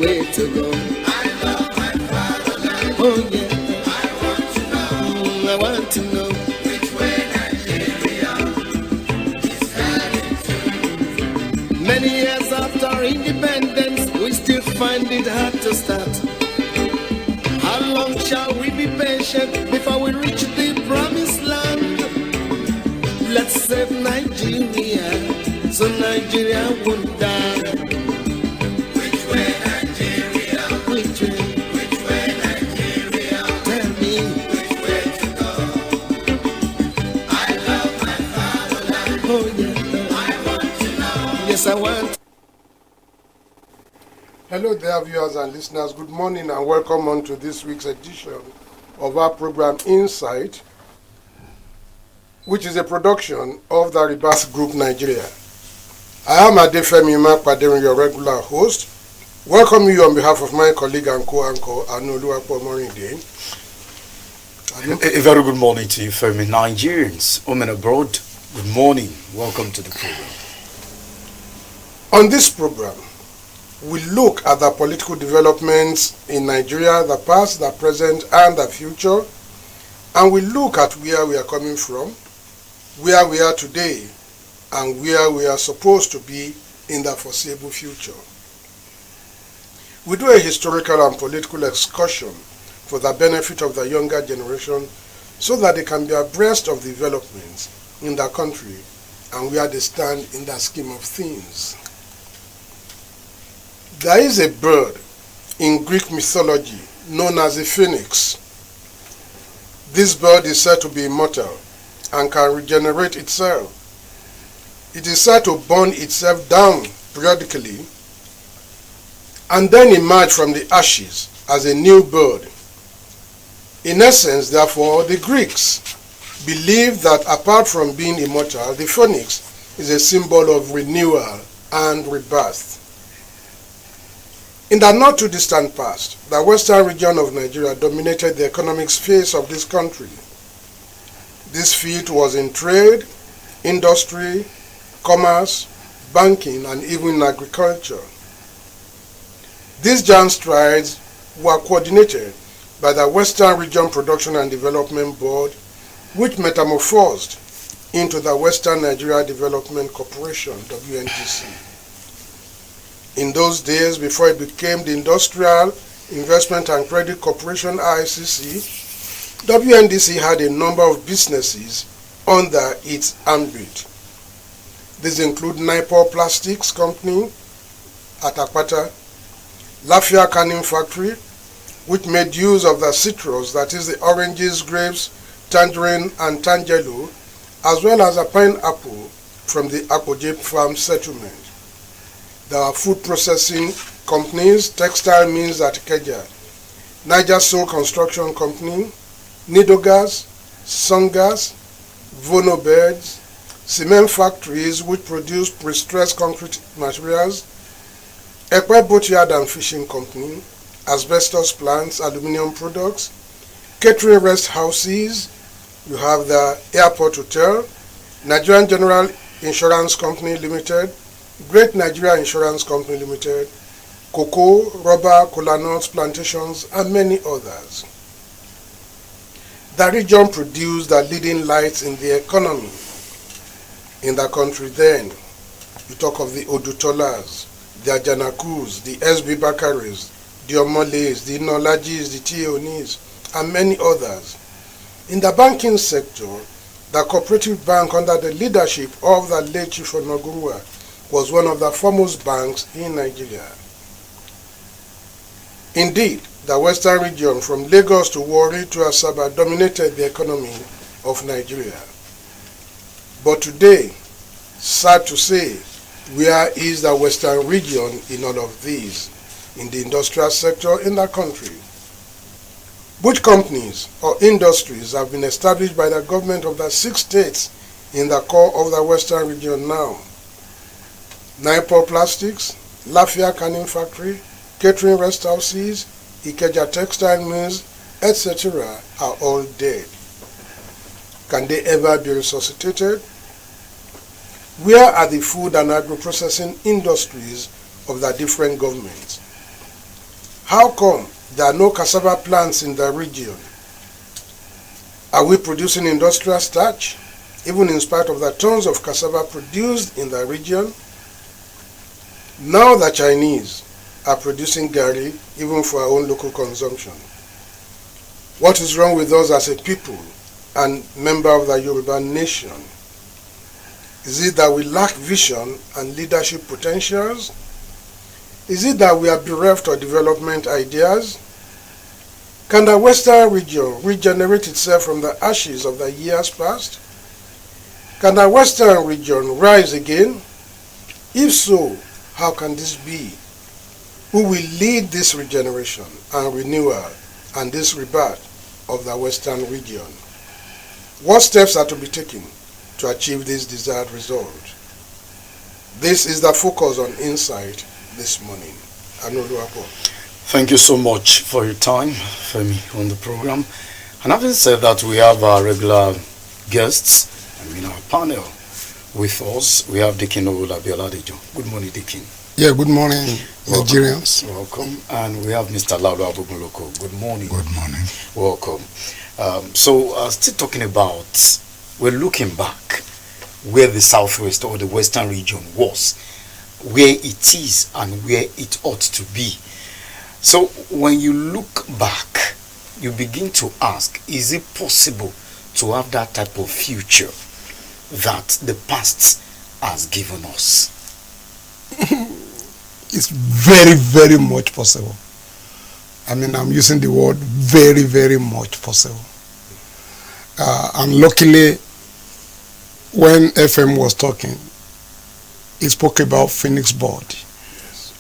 way to go. I love my fatherland. Oh yeah, I want to know I want to know which way Nigeria is heading to. many years after independence, we still find it hard to start. How long shall we be patient before we reach the promised land? Let's save Nigeria so Nigeria won't die. Which way Nigeria? Which way? Which way Nigeria? Tell me. Which way to go? I love my fatherland. Oh yeah, I want to know. yes I want. Hello there, viewers and listeners. Good morning and welcome on to this week's edition of our program Insight, which is a production of the Rebirth Group Nigeria. I am Adefemi Imakpadering, your regular host. Welcome you on behalf of my colleague and co-anchor Anoluwapo Morinde. A very good morning to you, Femi. Nigerians, home and abroad, good morning. Welcome to the program. On this program, we look at the political developments in Nigeria, the past, the present, and the future, and we look at where we are coming from, where we are today, and where we are supposed to be in the foreseeable future. We do a historical and political excursion for the benefit of the younger generation so that they can be abreast of the developments in the country and where they stand in the scheme of things. There is a bird in Greek mythology known as a phoenix. This bird is said to be immortal and can regenerate itself. It is said to burn itself down periodically and then emerge from the ashes as a new bird. In essence, therefore, the Greeks believed that apart from being immortal, the phoenix is a symbol of renewal and rebirth. In the not too distant past, the western region of Nigeria dominated the economic space of this country. This field was in trade, industry, commerce, banking, and even agriculture. These giant strides were coordinated by the Western Region Production and Development Board, which metamorphosed into the Western Nigeria Development Corporation, WNDC. In those days, before it became the Industrial Investment and Credit Corporation, ICC, WNDC had a number of businesses under its ambit. These include Nipor Plastics Company at Akpata, Lafia Canning Factory, which made use of the citrus, that is the oranges, grapes, tangerine, and tangelo, as well as a pineapple from the Akpoje Farm settlement. There are food processing companies, Textile Mills at Ikeja, Niger Soul Construction Company, Nidogas, Sungas, Vono Beds, cement factories which produce pre-stressed concrete materials, Ekwe Boatyard and Fishing Company, asbestos plants, aluminium products, catering rest houses, you have the Airport Hotel, Nigerian General Insurance Company Limited, Great Nigeria Insurance Company Limited, cocoa, rubber, kola nuts, plantations, and many others. The region produced the leading lights in the economy in the country then. You talk of the Odutolas, the Ajanakus, the SB Bakaris, the Omoles, the Nolajis, the Tionis, and many others. In the banking sector, the cooperative bank under the leadership of the late Chief Onogurua was one of the foremost banks in Nigeria. Indeed, the western region from Lagos to Warri to Asaba dominated the economy of Nigeria. But today, sad to say, where is the western region in all of these, in the industrial sector in the country? Which companies or industries have been established by the government of the 6 states in the core of the western region now? Nipor Plastics, Lafia Canning Factory, catering rest houses, Ikeja Textile Mills, etc. are all dead. Can they ever be resuscitated? Where are the food and agro-processing industries of the different governments? How come there are no cassava plants in the region? Are we producing industrial starch, even in spite of the tons of cassava produced in the region? Now the Chinese are producing gari even for our own local consumption. What is wrong with us as a people and member of the Yoruba nation? Is it that we lack vision and leadership potentials? Is it that we are bereft of development ideas? Can the Western region regenerate itself from the ashes of the years past? Can the Western region rise again? If so, how can this be? Who will lead this regeneration and renewal and this rebirth of the Western region? What steps are to be taken to achieve this desired result? This is the focus on Insight this morning. Anoluapo. Thank you so much for your time, Femi, on the program. And having said that, we have our regular guests, our panel with us. We have Dikin Owolabi-Oladejo. Good morning, Dikin. Yeah, good morning, Nigerians. Welcome. And we have Mr. Laulu Abogunloko. Good morning. Good morning. Welcome. Still talking about, we're looking back where the Southwest or the Western region was, where it is and where it ought to be. So when you look back, you begin to ask, is it possible to have that type of future that the past has given us? It's very, very much possible. I'm using the word very, very much possible. And luckily, when FM was talking, he spoke about Phoenix Body,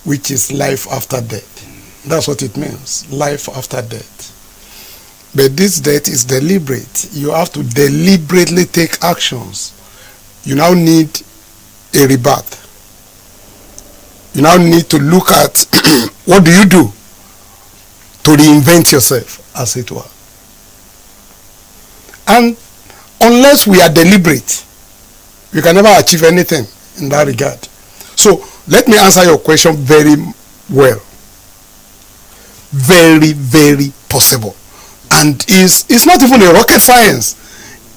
which is life after death. That's what it means, life after death. But this death is deliberate. You have to deliberately take actions. You now need a rebirth. You now need to look at what do you do to reinvent yourself, as it were. And unless we are deliberate, we can never achieve anything in that regard. So let me answer your question very well. Very, very possible. And it's not even a rocket science.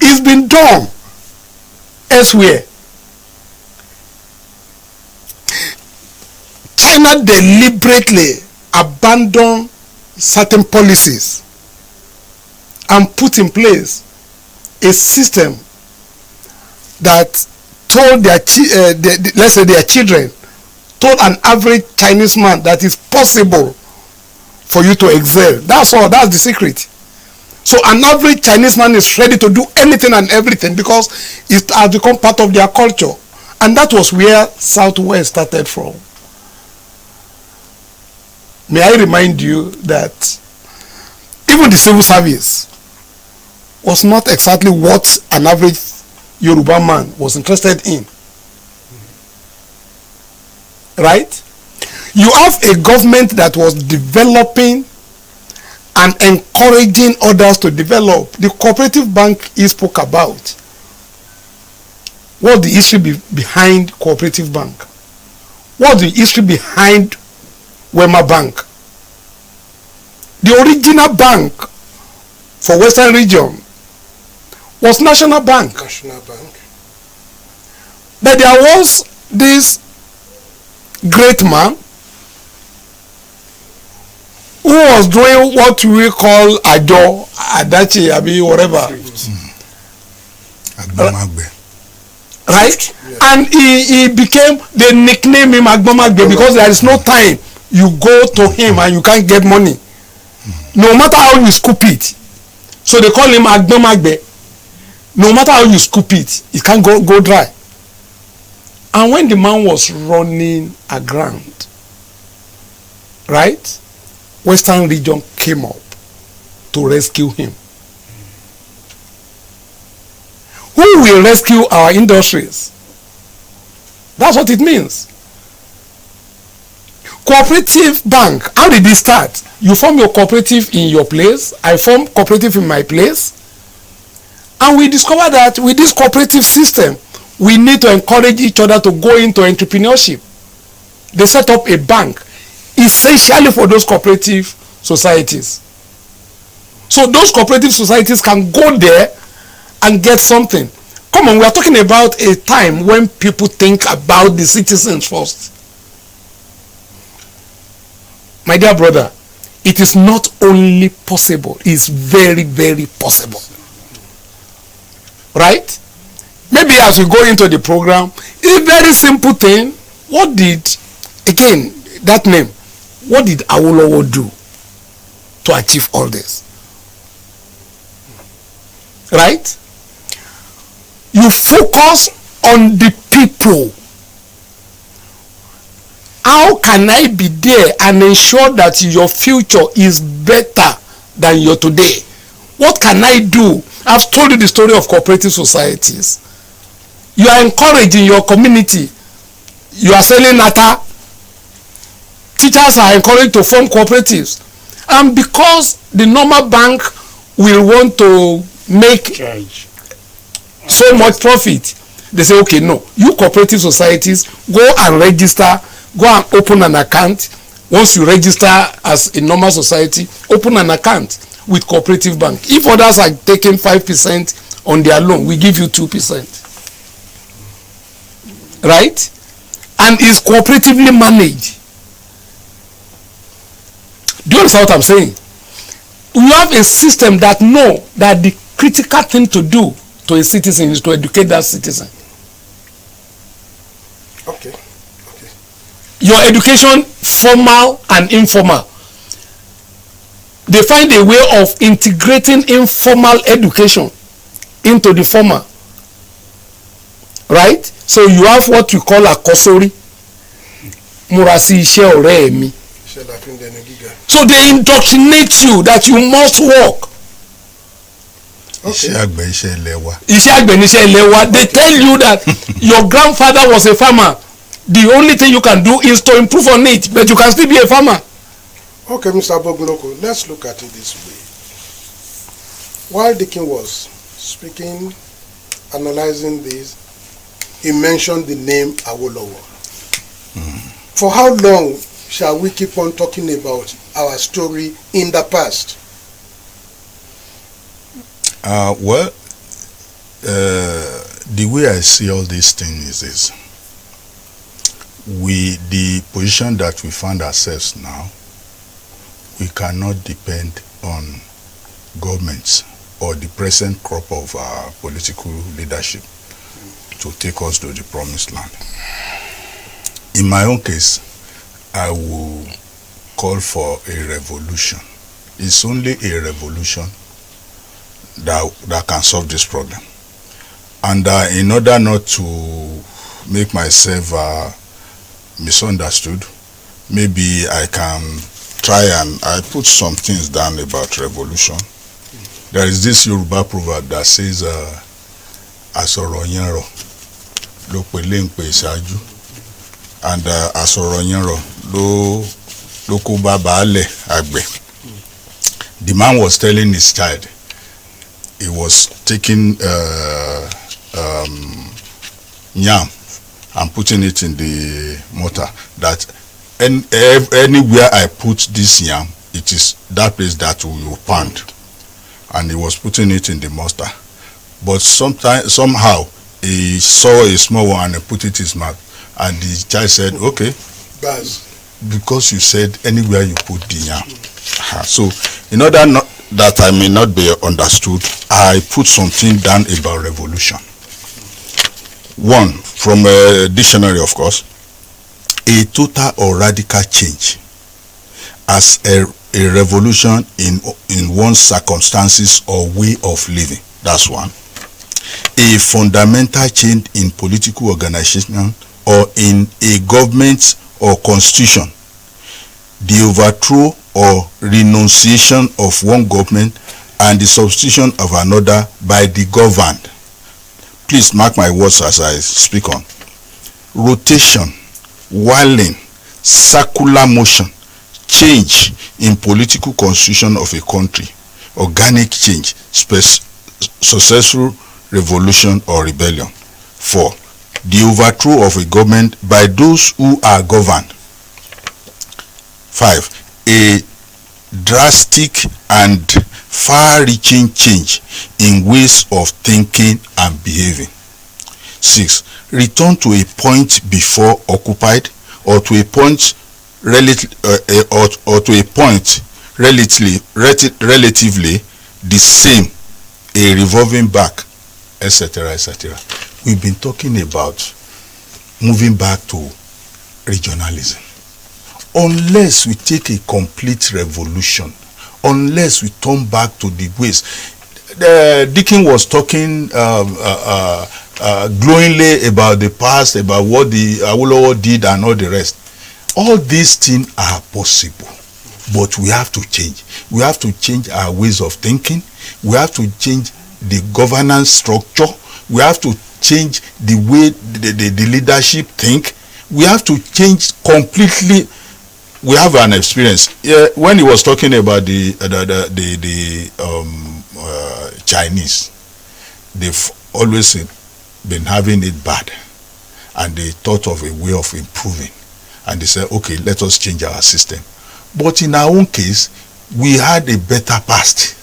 It's been done elsewhere. China deliberately abandoned certain policies and put in place a system that told let's say their children, told an average Chinese man that it's possible for you to excel. That's all. That's the secret. So an average Chinese man is ready to do anything and everything because it has become part of their culture. And that was where Southwest started from. May I remind you that even the civil service was not exactly what an average Yoruba man was interested in. Right? You have a government that was developing and encouraging others to develop. The cooperative bank he spoke about. What's the history behind cooperative bank? What's the history behind Wema Bank? The original bank for Western region was National Bank. National Bank. But there was this great man who was doing what we call Ajo, Adachi, Abi, whatever. Right? Yes. And he became, they nickname him Agbomagbe because there is no time you go to him and you can't get money. No matter how you scoop it. So they call him Agbomagbe. No matter how you scoop it, it can't go dry. And when the man was running aground, right, Western region came up to rescue him. Who will rescue our industries? That's what it means. Cooperative bank, how did it start? You form your cooperative in your place, I form cooperative in my place, and we discover that with this cooperative system, we need to encourage each other to go into entrepreneurship. They set up a bank. essentially for those cooperative societies. So those cooperative societies can go there and get something. Come on, we are talking about a time when people think about the citizens first. My dear brother, it is not only possible, it's very, very possible. Right? Maybe as we go into the program, it's a very simple thing. What did, again, that name, what did Awolowo do to achieve all this? Right? You focus on the people. How can I be there and ensure that your future is better than your today? What can I do? I've told you the story of cooperative societies. You are encouraging your community. You are selling nata. Teachers are encouraged to form cooperatives. And because the normal bank will want to make so much profit, they say, okay, no, you cooperative societies, go and register, go and open an account. Once you register as a normal society, open an account with cooperative bank. If others are taking 5% on their loan, we give you 2%. Right? And it's cooperatively managed. Do you understand what I'm saying? You have a system that know that the critical thing to do to a citizen is to educate that citizen. Okay. Your education, formal and informal. They find a way of integrating informal education into the formal. Right? So you have what we call a kosori. Murasi iṣẹ́ ọ̀rẹ́ mi. So they indoctrinate you that you must work. Iṣẹ́ àgbẹ̀ iṣẹ́ ilẹ̀ wa. Iṣẹ́ àgbẹ̀ ni iṣẹ́ ilẹ̀ wa. They tell you that your grandfather was a farmer. The only thing you can do is to improve on it, but you can still be a farmer. Okay, Mr. Bogunloko, let's look at it this way. While Dickin was speaking, analyzing this, he mentioned the name Awolowo. For how long shall we keep on talking about our story in the past? The way I see all these things is the position that we find ourselves now, we cannot depend on governments or the present crop of our political leadership to take us to the promised land. In my own case, I will call for a revolution. It's only a revolution that can solve this problem. And in order not to make myself misunderstood, maybe I can try and I put some things down about revolution. There is this Yoruba proverb that says, "Asọ̀rọ̀ yẹn rọ̀ ló pèlè ń pè ṣáájú," and "Asọ̀rọ̀ yẹn rọ̀ ló kó bá baálẹ̀ àgbẹ̀." The man was telling his child, he was taking yam and putting it in the mortar, that anywhere I put this yam, it is that place that will pound. And he was putting it in the mortar. But somehow he saw a small one and he put it in his mouth. And the child said, okay, because you said anywhere you put the yam. So in order that I may not be understood, I put something down about revolution. One, from a dictionary, of course, a total or radical change as a revolution in one's circumstances or way of living. That's one. A fundamental change in political organization or in a government or constitution. The overthrow or renunciation of one government and the substitution of another by the governed. Please mark my words as I speak on. Rotation, whirling, circular motion, change in political constitution of a country, organic change, successful revolution or rebellion. 4. The overthrow of a government by those who are governed. 5. A drastic and far-reaching change in ways of thinking and behaving. 6. Return to a point before occupied, or to a point relatively the same, a revolving back, etc., etc. We've been talking about moving back to regionalism. Unless we take a complete revolution, unless we turn back to the ways. Deacon was talking glowingly about the past, about what the Awolowo did and all the rest. All these things are possible, but we have to change. We have to change our ways of thinking. We have to change the governance structure. We have to change the way the leadership think. We have to change completely. We have an experience. When he was talking about the Chinese, they've always been having it bad, and they thought of a way of improving, and they said, okay, let us change our system. But in our own case, we had a better past,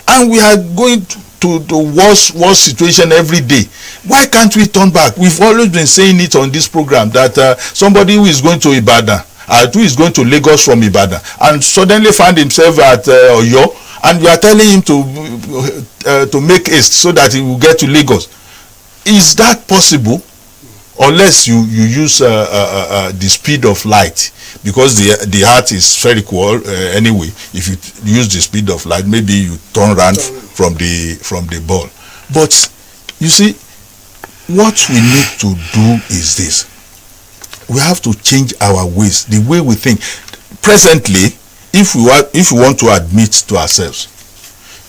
and we are going to the worst situation every day. Why can't we turn back? We've always been saying it on this program that somebody who is going to Ibadan, who is going to Lagos from Ibadan, and suddenly find himself at Oyo, and we are telling him to make haste so that he will get to Lagos. Is that possible? Unless you use the speed of light, because the heart is spherical anyway. If you use the speed of light, maybe you turn around from the ball. But you see, what we need to do is this: we have to change our ways, the way we think. Presently, if we want to admit to ourselves,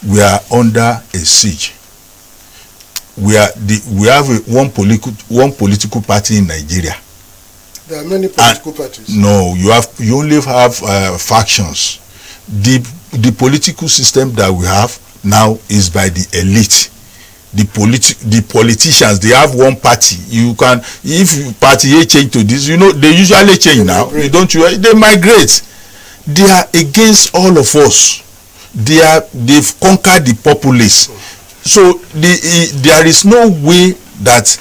we are under a siege. We have one political party in Nigeria. There are many political parties. No, you only have factions. The political system that we have now is by the elite. The politicians, they have one party. You can, if party A change to this, they usually change now. They migrate. They are against all of us. They've conquered the populace. So there is no way that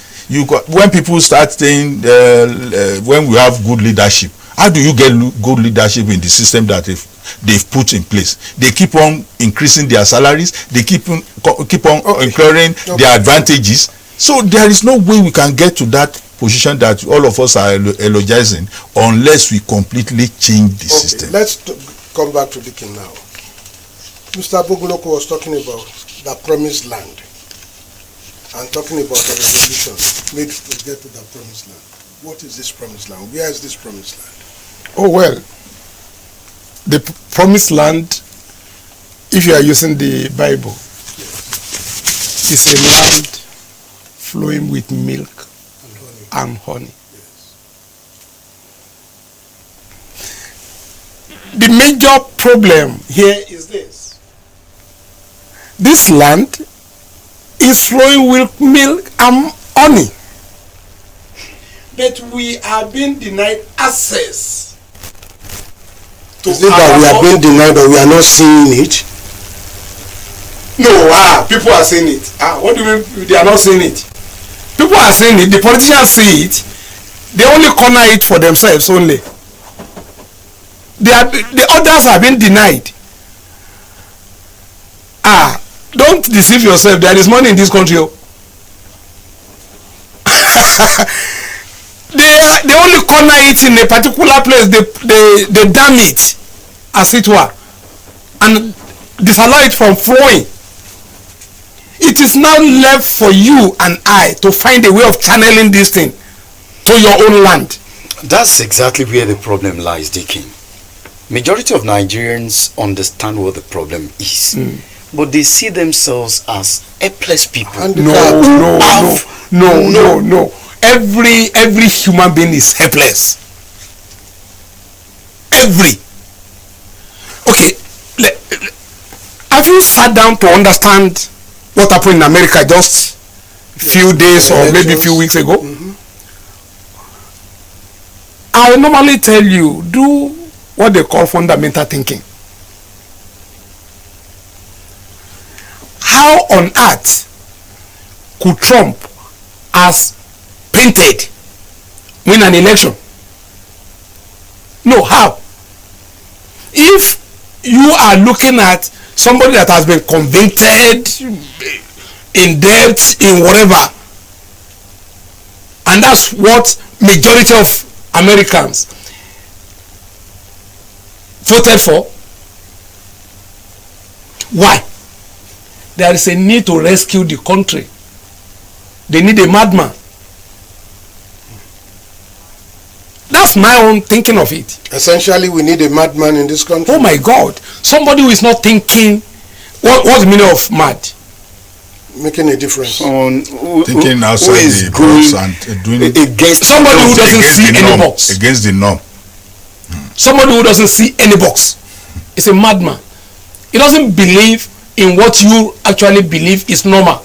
when people start saying when we have good leadership, how do you get good leadership in the system that they've put in place? They keep on increasing their salaries. They keep on incurring their advantages. So there is no way we can get to that position that all of us are elogizing unless we completely change the system. Let's come back to Deacon now. Mr. Boguloko was talking about the promised land and talking about the revolution made to get to the promised land. What is this promised land? Where is this promised land? Oh, well, the promised land, if you are using the Bible, is a land flowing with milk and honey. The major problem here is this. This land is flowing with milk and honey, but we are being denied access to Is it that we are being denied or we are not seeing it? No, people are seeing it. What do you mean they are not seeing it? People are seeing it. The politicians see it. They only corner it for themselves only. The others have been denied. Don't deceive yourself. There is money in this country. They only corner it in a particular place. They dam it, as it were, and disallow it from flowing. It is now left for you and I to find a way of channeling this thing to your own land. That's exactly where the problem lies, Deacon. Majority of Nigerians understand what the problem is, but they see themselves as helpless people. No. Every human being is helpless. Okay, have you sat down to understand what happened in America just a few days or maybe a few weeks ago? I will normally tell you, do what they call fundamental thinking. How on earth could Trump, as painted, win an election? No, how? If you are looking at somebody that has been convicted, in debt, in whatever, and that's what majority of Americans voted for, why? There is a need to rescue the country. They need a madman. That's my own thinking of it. Essentially, we need a madman in this country. Oh my God. Somebody who is not thinking. What's the meaning of mad? Making a difference. Thinking outside the box and doing it against somebody who doesn't see any box. Against the norm. Somebody who doesn't see any box is a madman. He doesn't believe in what you actually believe is normal.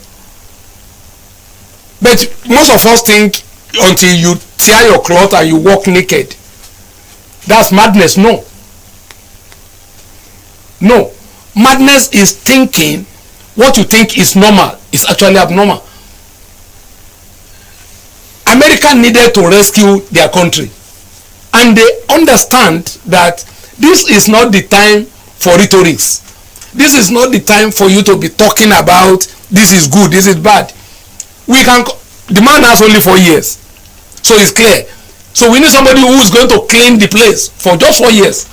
But most of us think until you tear your cloth and you walk naked, that's madness. No. No. Madness is thinking what you think is normal is actually abnormal. America needed to rescue their country, and they understand that this is not the time for rhetorics. This is not the time for you to be talking about this is good, this is bad. We can. The man has only 4 years, so it's clear. So we need somebody who is going to clean the place for just 4 years.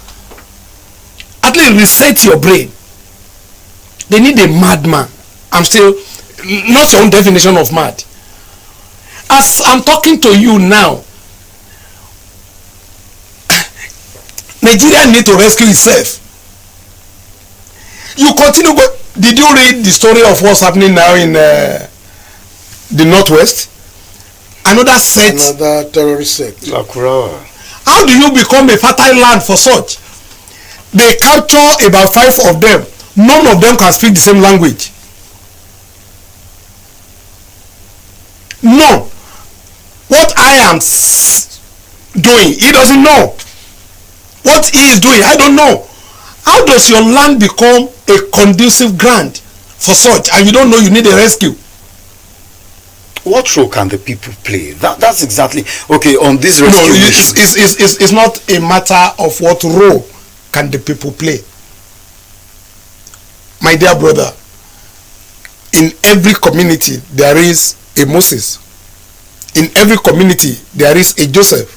At least reset your brain. They need a madman. I'm still not your own definition of mad. As I'm talking to you now, Nigeria need to rescue itself. You continue. Did you read the story of what's happening now in the northwest? Another terrorist sect. Lakurawa. How do you become a fertile land for such? They capture about 5 of them. None of them can speak the same language. No. What I am doing, he doesn't know. What he is doing, I don't know. How does your land become a conducive ground for such, and you don't know you need a rescue? What role can the people play? That's exactly okay on this rescue. No, it's not a matter of what role can the people play. My dear brother, in every community there is a Moses. In every community there is a Joseph.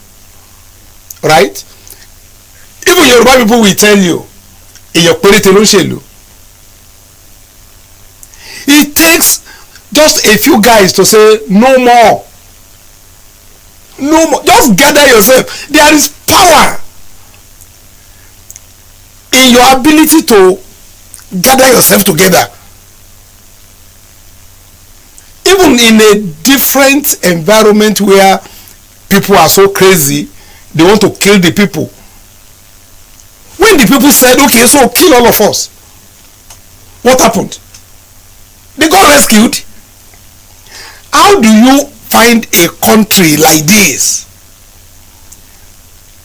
Right? Even Yoruba people will tell you, it takes just a few guys to say no more. No more. Just gather yourself. There is power in your ability to gather yourself together. Even in a different environment where people are so crazy, they want to kill the people. When the people said, okay, so kill all of us, what happened? They got rescued. How do you find a country like this?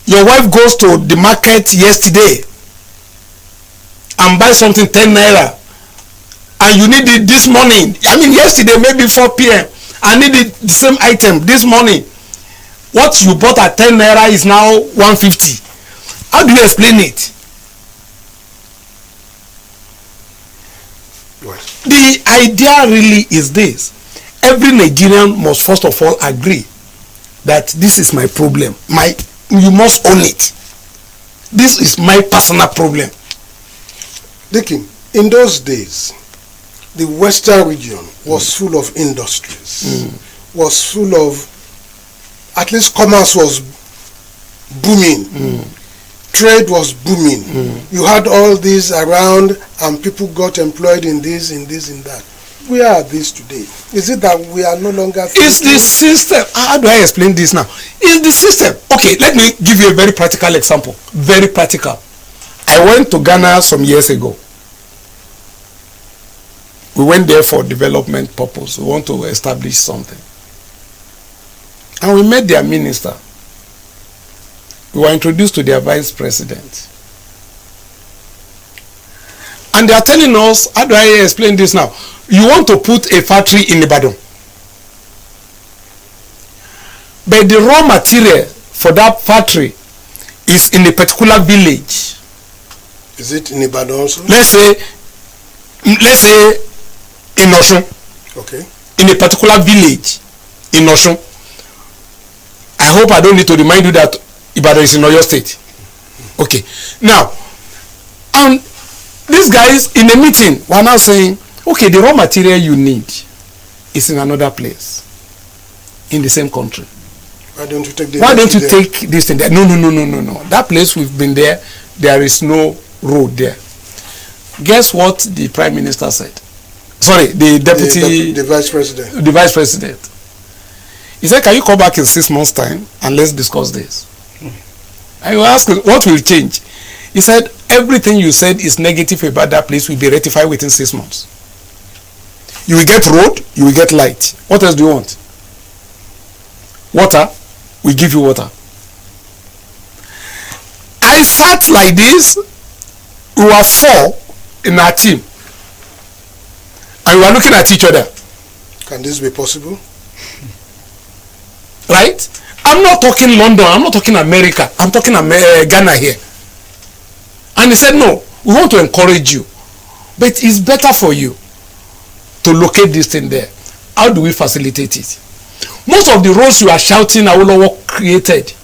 Your wife goes to the market yesterday and buy something 10 naira, and you need it this morning. I mean, yesterday, maybe 4 p.m. I needed the same item this morning. What you bought at 10 naira is now 150. How do you explain it? The idea really is this. Every Nigerian must first of all agree that this is my problem. You must own it. This is my personal problem. Dickie, in those days, the Western region was full of industries, was full of, at least commerce was booming, trade was booming. You had all these around and people got employed in this, in that. Where are these today? Is it that we are no longer... It's the system. How do I explain this now? It's the system. Okay, let me give you a very practical example. Very practical. I went to Ghana some years ago. We went there for development purpose. We want to establish something. And we met their minister. we were introduced to their vice president. And they are telling us, how do I explain this now? You want to put a factory in Ibadan, but the raw material for that factory is in a particular village. Is it in Ibadan also? Let's say in Osun. Okay. In a particular village in Osun. I hope I don't need to remind you that Ibadan is in Oyo State. Okay. Now, and these guys in a meeting were now saying, okay, the raw material you need is in another place, in the same country. Why don't you take the Why don't you take this thing there? No. That place we've been there, there is no road there. Guess what the Prime Minister said? Sorry, the deputy... The Vice President. The Vice President. He said, can you come back in 6 months' time and let's discuss this? I will ask, what will change? He said, everything you said is negative about that place will be rectified within 6 months. You will get road, you will get light. What else do you want? Water, we give you water. I sat like this. We were 4 in our team. And we were looking at each other. Can this be possible? Right? I'm not talking London, I'm not talking America, I'm talking Ghana here. And he said, no, we want to encourage you, but it's better for you to locate this thing there. How do we facilitate it? Most of the roads you are shouting Awolowo created,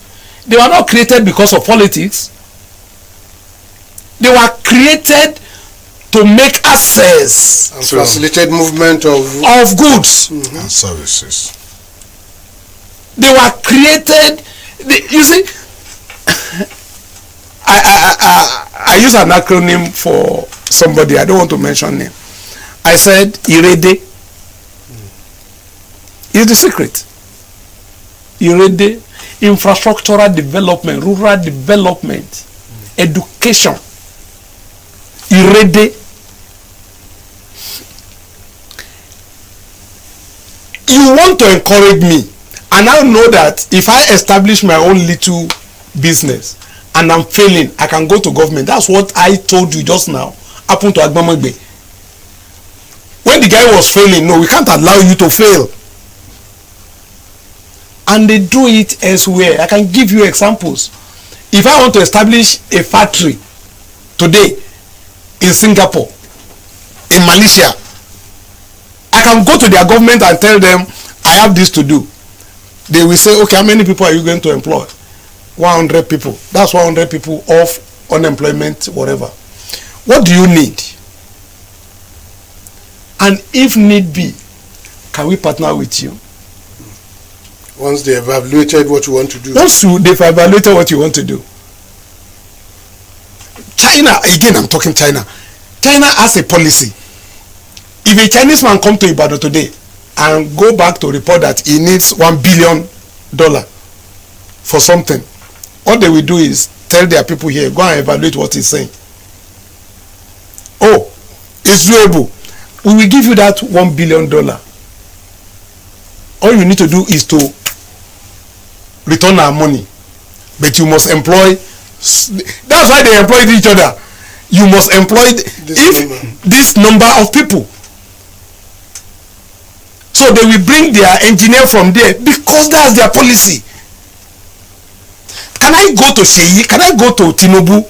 they were not created because of politics. They were created to make access and facilitate movement of goods and services. They were created. You see, I use an acronym for somebody. I don't want to mention name. I said IREDE is the secret. IREDE, infrastructural development, rural development, education. IREDE. You want to encourage me, and I know that if I establish my own little business and I'm failing, I can go to government. That's what I told you just now happened to Agbamagbe. When the guy was failing, no, we can't allow you to fail. And they do it elsewhere. I can give you examples. If I want to establish a factory today in Singapore, in Malaysia, I can go to their government and tell them, I have this to do. They will say, okay, how many people are you going to employ? 100 people. That's 100 people off unemployment, whatever. What do you need? And if need be, can we partner with you? Once they have evaluated what you want to do. Once they've evaluated what you want to do. China, again I'm talking China. China has a policy. If a Chinese man come to Ibadan today and go back to report that he needs $1 billion for something, what they will do is tell their people here, go and evaluate what he's saying. Oh, it's doable. We will give you that $1 billion. All you need to do is to return our money, but you must employ. That's why they employed each other. You must employ this number of people. So they will bring their engineer from there because that's their policy. Can I go to Sheyi? Can I go to Tinubu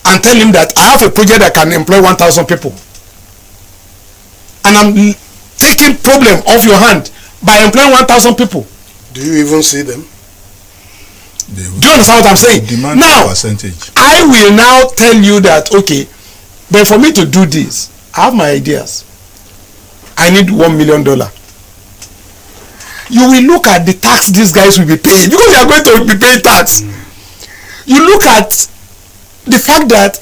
and tell him that I have a project that can employ 1,000 people? And I'm taking problem off your hand by employing 1,000 people. Do you even see them? Do you understand what I'm saying? Now, percentage. I will now tell you that, okay, but for me to do this, I have my ideas. I need $1 million. You will look at the tax these guys will be paying because they are going to be paying tax. You look at the fact that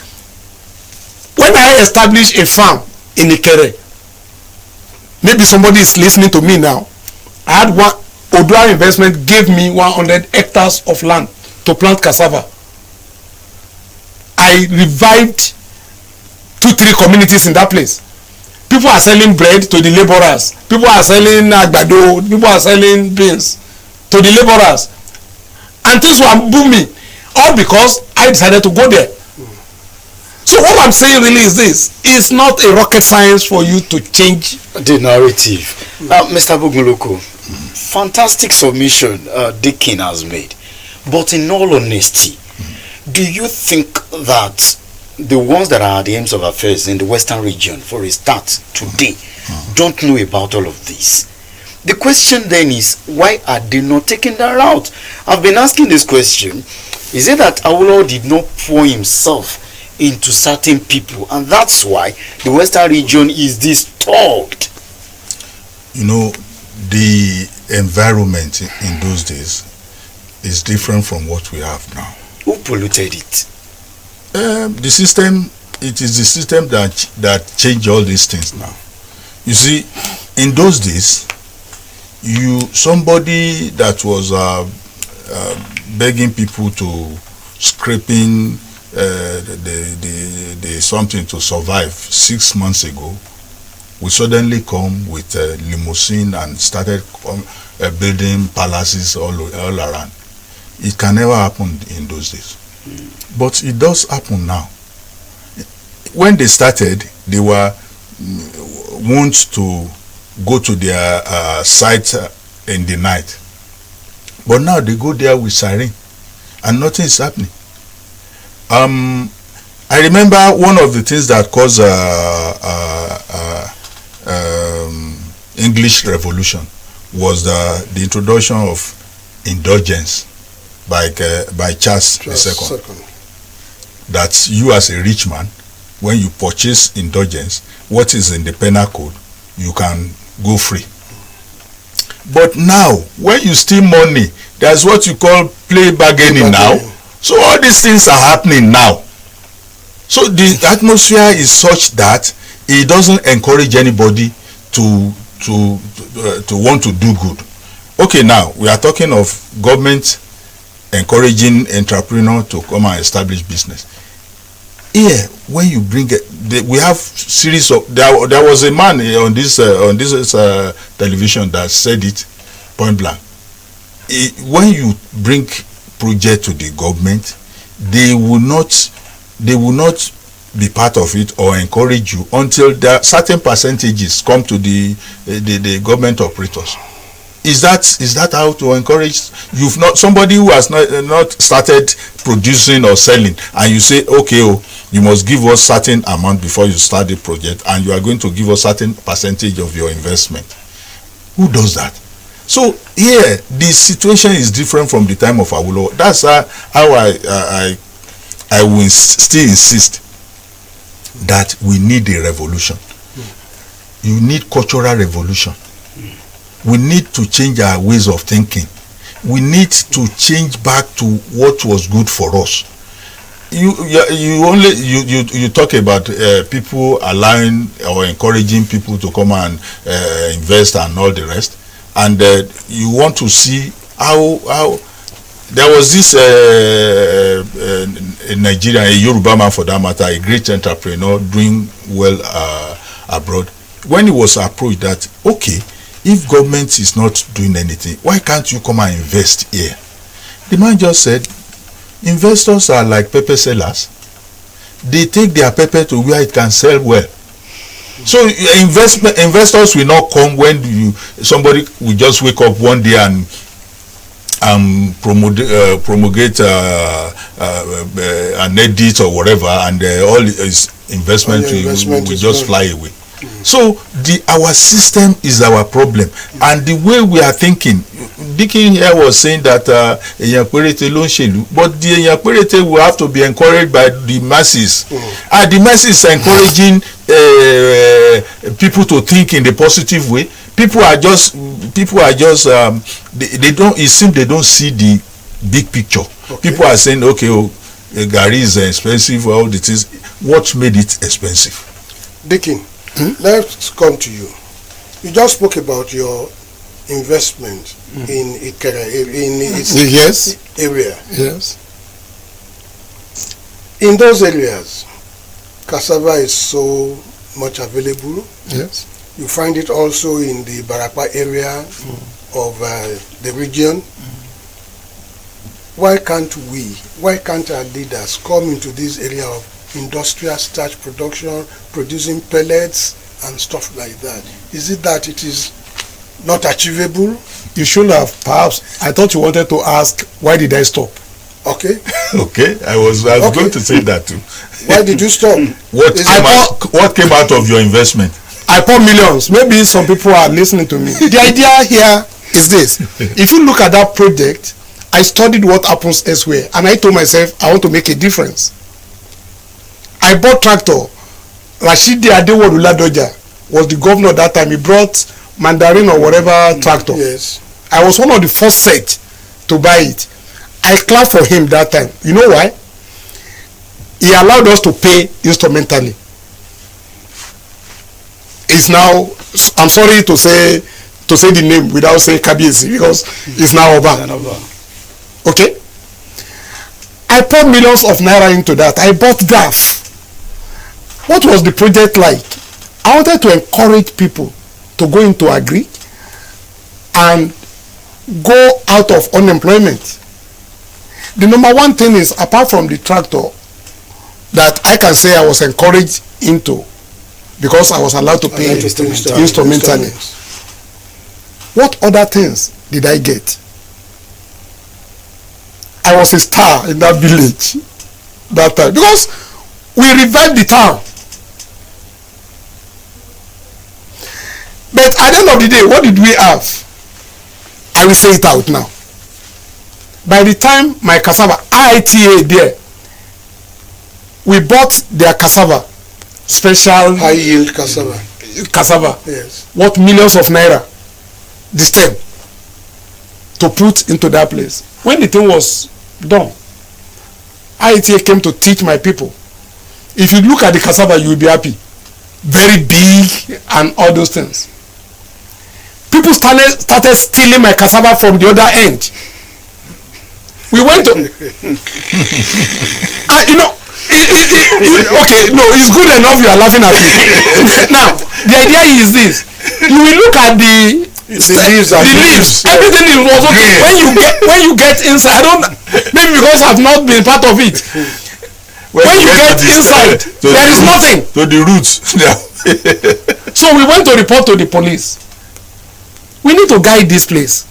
when I establish a farm in Ikere, maybe somebody is listening to me now. I had Odua Investment gave me 100 hectares of land to plant cassava. I revived 2-3 communities in that place. People are selling bread to the laborers. People are selling agbado. People are selling beans to the laborers. And things were booming. all because I decided to go there. So what I'm saying really is this: it's not a rocket science for you to change the narrative. Mr. Bugmoloko, fantastic submission Dickin has made. But in all honesty, do you think that the ones that are at the aims of affairs in the Western region, for a start, today, don't know about all of this? The question then is, why are they not taking that route? I've been asking this question. Is it that Awolowo did not pour himself into certain people, and that's why the Western region is disturbed? You know, the environment in those days is different from what we have now. Who polluted it? The system, it is the system that changed all these things now. You see, in those days, somebody that was begging people to scraping the something to survive 6 months ago, we suddenly come with a limousine and started building palaces all around. It can never happen in those days. But it does happen now. When they started, they were wont to go to their site in the night. But now they go there with siren and nothing is happening. I remember one of the things that caused English Revolution was the introduction of indulgence by Charles II. That you as a rich man, when you purchase indulgence, what is in the penal code, you can go free. But now, when you steal money, that's what you call play bargaining now. So all these things are happening now. So the atmosphere is such that it doesn't encourage anybody to want to do good. Okay, now we are talking of government encouraging entrepreneur to come and establish business. Here, when you bring it, we have series of. There was a man on this television that said it point blank. When you bring project to the government, they will not be part of it or encourage you until there certain percentages come to the government operators. Is that how to encourage? You've not somebody who has not started producing or selling, and you say, okay, you must give us certain amount before you start the project, and you are going to give us certain percentage of your investment. Who does that? So here the situation is different from the time of Awolowo. That's how I will still insist that we need a revolution. You need cultural revolution. We need to change our ways of thinking. We need to change back to what was good for us. You talk about people allowing or encouraging people to come and invest and all the rest, and you want to see how there was this in Nigeria, a Yoruba man for that matter, a great entrepreneur doing well abroad. When he was approached that, okay, if government is not doing anything, why can't you come and invest here? The man just said, investors are like pepper sellers. They take their pepper to where it can sell well. So investors will not come when somebody will just wake up one day and promulgate an edit or whatever, and all his investment will just fly away. So our system is our problem, and the way we are thinking. Dickin here was saying that but the Eyan will have to be encouraged by the masses, and the masses encouraging people to think in the positive way. People are just they don't. It seems they don't see the big picture. Okay. People are saying, okay, Gary is expensive. All the things. What made it expensive? Dickin, let's come to you. You just spoke about your investment in Ikere, in its area. Yes. In those areas, cassava is so much available. Yes. You find it also in the Barakwa area of the region. why can't our leaders come into this area of industrial starch production, producing pellets and stuff like that? Is it that it is not achievable? You should have, perhaps. I thought you wanted to ask, why did I stop? Okay. Okay, I was going to say that too. Why did you stop? What came out of your investment? I pour millions. Maybe some people are listening to me. The idea here is this. If you look at that project, I studied what happens elsewhere, and I told myself I want to make a difference. I bought tractor. Rashidi Adewodu Ladoja was the governor that time. He brought Mandarin or whatever tractor. Yes. I was one of the first set to buy it. I clapped for him that time. You know why? He allowed us to pay instrumentally. It's now, I'm sorry to say the name without saying Kabiyesi, because it's now Oba. Okay? I poured millions of naira into that. I bought DAF. What was the project like? I wanted to encourage people to go into agri and go out of unemployment. The number one thing is, apart from the tractor, that I can say I was encouraged into, because I was allowed to pay instrumentally. What other things did I get? I was a star in that village that time, because we revived the town. But at the end of the day, what did we have? I will say it out now. By the time my cassava, IITA there, we bought their cassava, special High yield cassava. Yes. What millions of naira, the stem, to put into that place. When the thing was done, IITA came to teach my people. If you look at the cassava, you will be happy. Very big and all those things. People started stealing my cassava from the other end. We went to, okay, no, it's good enough you are laughing at me. Now, the idea is this. You will look at the leaves. Everything was okay. When you get inside, maybe because I've not been part of it. When you get inside, there is nothing. To the roots. So we went to report to the police. We need to guide this place.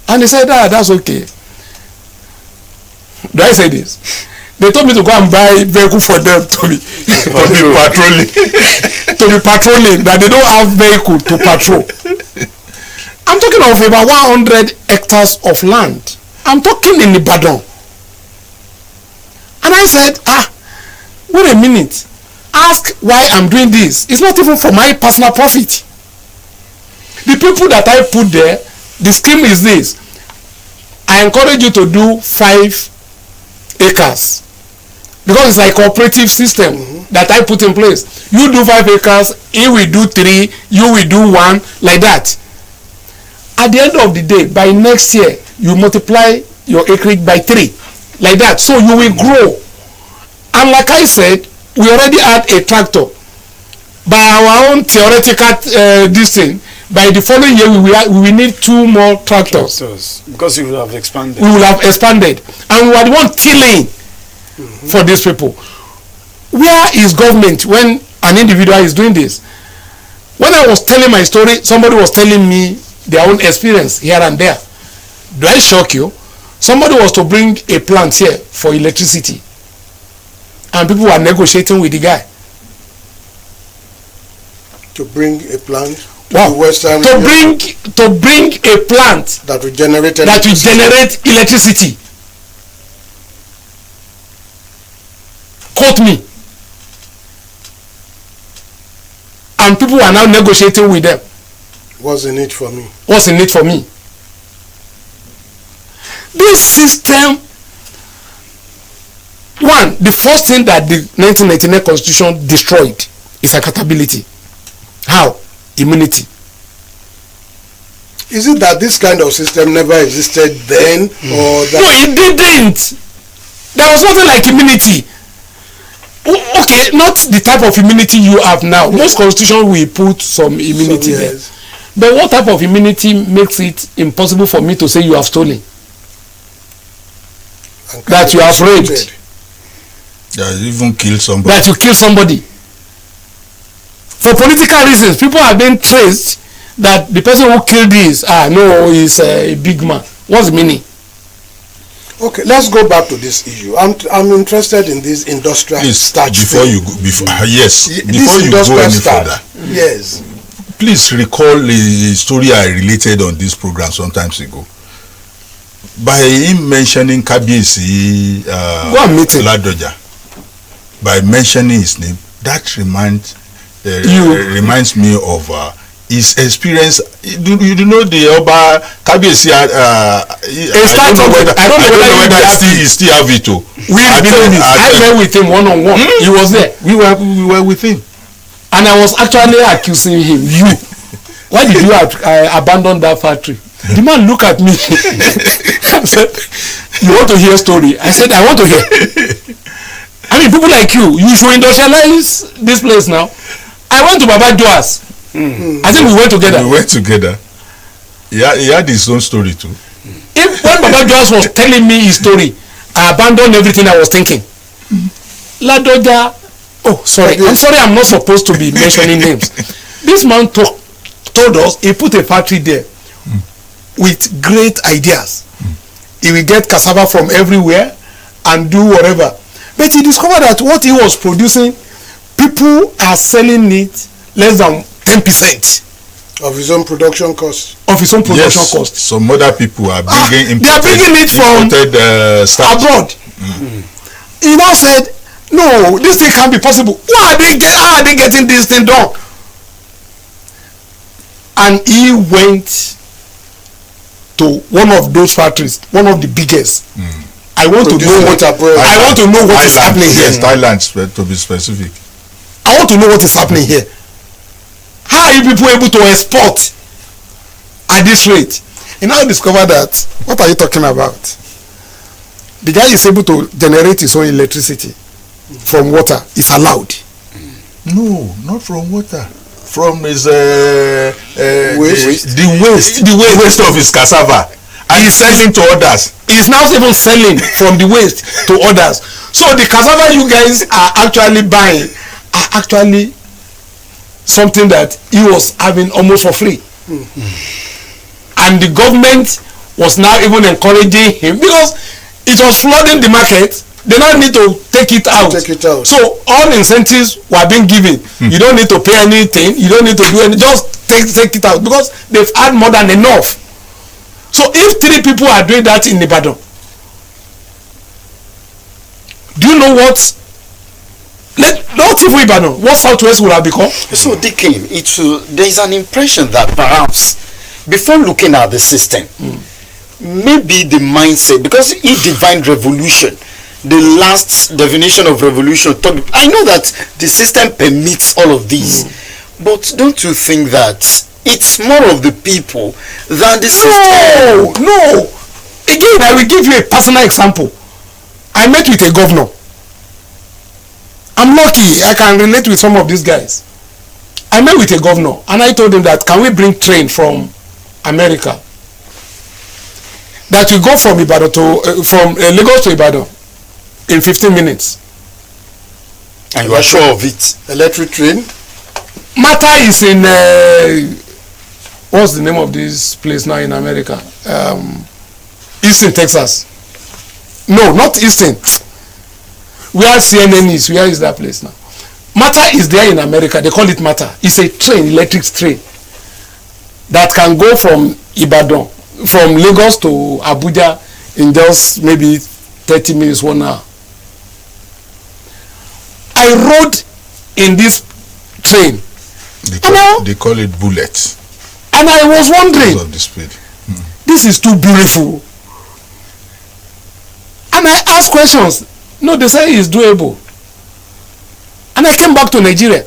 And they said, that's okay. Do I say this? They told me to go and buy vehicle for them to be patrolling. To be patrolling, that they don't have vehicle to patrol. I'm talking of about 100 hectares of land. I'm talking in Ibadan. And I said, wait a minute. Ask why I'm doing this. It's not even for my personal profit. The people that I put there, the scheme is this. I encourage you to do 5 acres. Because it's like a cooperative system that I put in place. You do 5 acres, he will do 3, you will do 1, like that. At the end of the day, by next year, you multiply your acreage by 3, like that. So you will grow. And like I said, we already had a tractor. By our own theoretical this thing, by the following year we will need 2 more tractors. Because you will have expanded. We will have expanded. And we are the one tilling for these people. Where is government when an individual is doing this? When I was telling my story, somebody was telling me their own experience here and there. Do I shock you? Somebody was to bring a plant here for electricity. And people were negotiating with the guy. To bring a plant to Wow. the Western To region bring a plant that will generate electricity. Quote me. And people are now negotiating with them. What's in it for me? What's in it for me? This system, one, the first thing that the 1999 Constitution destroyed is accountability. How? Immunity. Is it that this kind of system never existed then, or that? No, it didn't. There was nothing like immunity. Okay, not the type of immunity you have now. Most constitutions will put some immunity there. Yes. But what type of immunity makes it impossible for me to say you have stolen? And can that be you have raped, executed. That even kill somebody. that you kill somebody. For political reasons, people have been traced that the person who killed this, no, is a big man. What's the meaning? Okay, let's go back to this issue. I'm interested in this industrial Please, starch before thing. you go, yes, This before you go industrial any starch. further, Yes. please recall a story I related on this program sometimes ago. By him mentioning Kabiyesi Go and meet him. Ladoja, by mentioning his name, that reminds me of his experience. You do know the Oba Kabiyesi? I don't know whether he still have it. I met with him one on one. He was there. We were with him. And I was actually accusing him. Why did you abandon that factory? The man looked at me and said, you want to hear a story? I said, I want to hear. I mean, people like you should industrialize this place now. I went to Baba Joas. I think we went together. We went together. He had his own story too. When Baba Joas was telling me his story, I abandoned everything I was thinking. Ladoja, I'm sorry, I'm not supposed to be mentioning names. This man told us he put a factory there with great ideas. He will get cassava from everywhere and do whatever. But he discovered that what he was producing, people are selling it less than 10% Of his own production cost. of his own production cost. Some other people are bringing They are bringing it from abroad. He now said, no, this thing can't be possible. How are they getting this thing done? And he went to one of those factories, one of the biggest. I want to know what is happening here. Yes, Thailand, to be specific. I want to know what is happening here. How are you people able to export at this rate? And now discover that, what are you talking about? The guy is able to generate his own electricity from water. It's allowed. No, not from water. From his Waste. the waste of his cassava. And he's selling to others. He's now even selling from the waste to others. So the cassava you guys are actually buying are actually something that he was having almost for free. And the government was now even encouraging him because it was flooding the market. They now need to take it out. So all incentives were being given. You don't need to pay anything. You don't need to do anything. Just take it out because they've had more than enough. So if 3 people are doing that in Ibadan, do you know what? Not even Ibadan. What Southwest would have become? So, Dikin, there is an impression that perhaps before looking at the system, maybe the mindset, because if divine revolution, the last definition of revolution, I know that the system permits all of these, but don't you think that it's more of the people than the system? No. Again, I will give you a personal example. I met with a governor. I'm lucky I can relate with some of these guys. I met with a governor and I told him that can we bring train from America that will go from Ibadan to from Lagos to Ibadan in 15 minutes. And you are sure of it? Electric train. Mata is in what's the name of this place now in America? Easton, Texas. No, not Easton. Where CNN is, where is that place now? Mata is there in America. They call it Mata. It's a train, electric train that can go from Ibadan, from Lagos to Abuja in just maybe 30 minutes, 1 hour. I rode in this train. They call it bullet. And I was wondering, Of the speed. this is too beautiful. And I asked questions. No, they say it's doable. And I came back to Nigeria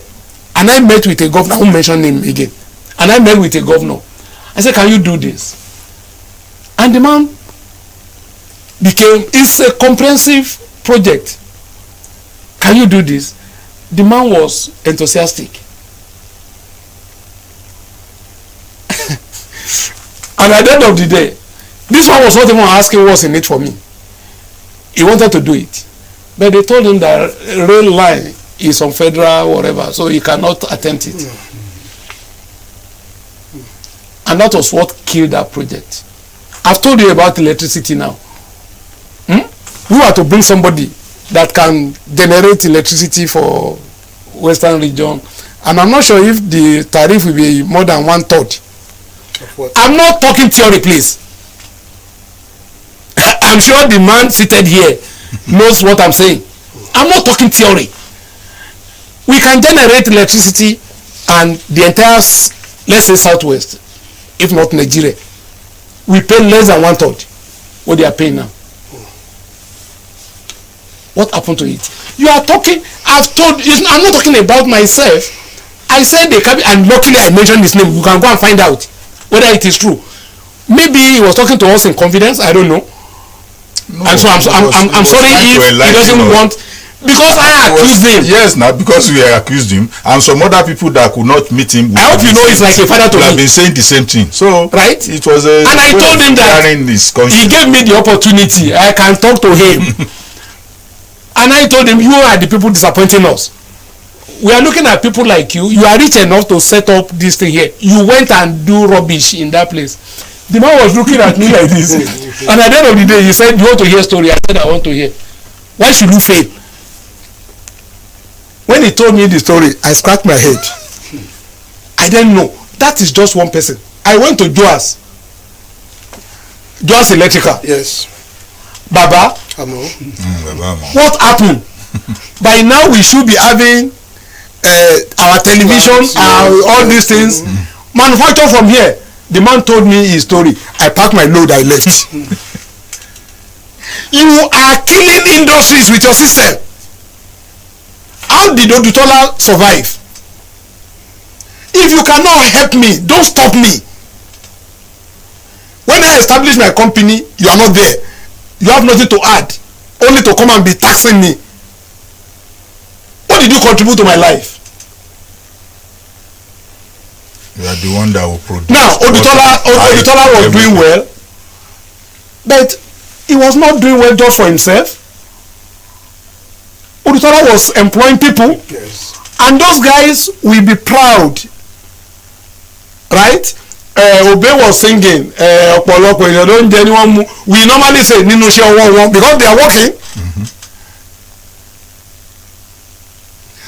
and I met with a governor. I won't mention him again. And I met with a governor. I said, can you do this? And the man it's a comprehensive project. Can you do this? The man was enthusiastic. And at the end of the day, this one was not even asking what's in it for me. he wanted to do it, but they told him that rail line is on federal whatever, so he cannot attempt it. And that was what killed that project. I've told you about electricity now. We were to bring somebody that can generate electricity for Western region, and I'm not sure if the tariff will be more than 1/3. I'm not talking theory, please. I'm sure the man seated here knows what I'm saying. I'm not talking theory. We can generate electricity and the entire, let's say, Southwest, if not Nigeria, we pay less than 1/3 what they are paying now. What happened to it? You are talking, I've told you, I'm not talking about myself. I said the cabinet, and luckily I mentioned his name. You can go and find out whether it is true. Maybe he was talking to us in confidence, I don't know. No, And so I'm sorry if he doesn't want, because I accused him. Yes, now because we accused him, and some other people that could not meet him. I hope you know it's like a father to me. Have been saying the same thing. So right, it was a. And I told him that he gave me the opportunity. I can talk to him. And I told him, you are the people disappointing us. We are looking at people like you. You are rich enough to set up this thing here. You went and do rubbish in that place. The man was looking at me like this. And at the end of the day, he said, you want to hear story? I said, I want to hear. Why should you fail? When he told me the story, I scratched my head. I didn't know. That is just one person. I went to Joas. Joas Electrical. Yes. Baba. What happened? By now we should be having our television, all these things manufactured from here. The man told me his story. I packed my load, I left. You are killing industries with your system. How did Odutola survive? If you cannot help me, don't stop me. When I establish my company, you are not there. You have nothing to add, only to come and be taxing me. What did you contribute to my life? You are the one that will produce. Now, Odutola was doing well, but he was not doing well just for himself. Odutola was employing people, Yes. and those guys will be proud, right? Obe was singing, we normally say because they are working.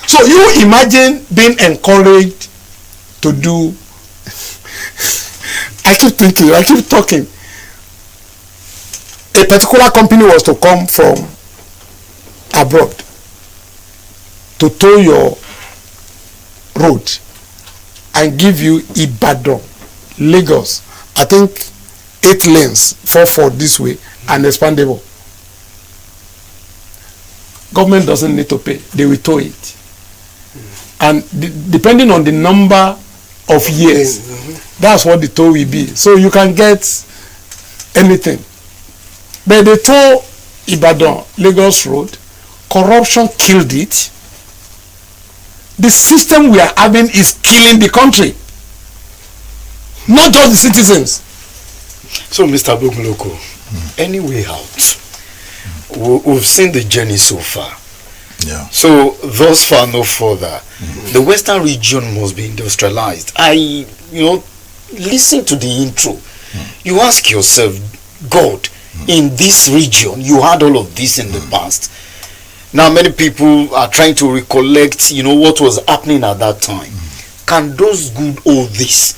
So you imagine being encouraged to do. I keep thinking, I keep talking. A particular company was to come from abroad to tow your road and give you Ibadan, Lagos, I think 8 lanes, 4 this way, and expandable. Government doesn't need to pay, they will tow it. And depending on the number of years, that's what the toll will be. So you can get anything. But they tow Ibadan, Lagos Road, corruption killed it. The system we are having is killing the country, not just the citizens. So, Mr. Bugmuloko, any way out? We've seen the journey so far. Yeah. So, thus far, no further. The Western region must be industrialized. Listen to the intro. You ask yourself, God, in this region, you had all of this in the past. Now, many people are trying to recollect, what was happening at that time. Can those good old this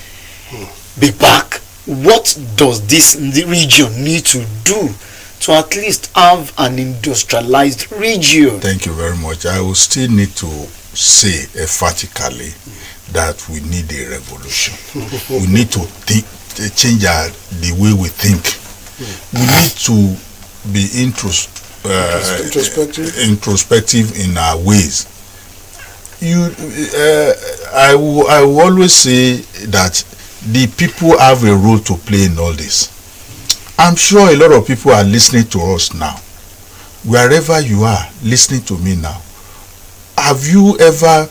be back? What does this region need to do to at least have an industrialized region? Thank you very much. I will still need to say emphatically that we need a revolution. We need to change the way we think. We need to be introspective in our ways. I will always say that the people have a role to play in all this. I'm sure a lot of people are listening to us now. Wherever you are listening to me now, have you ever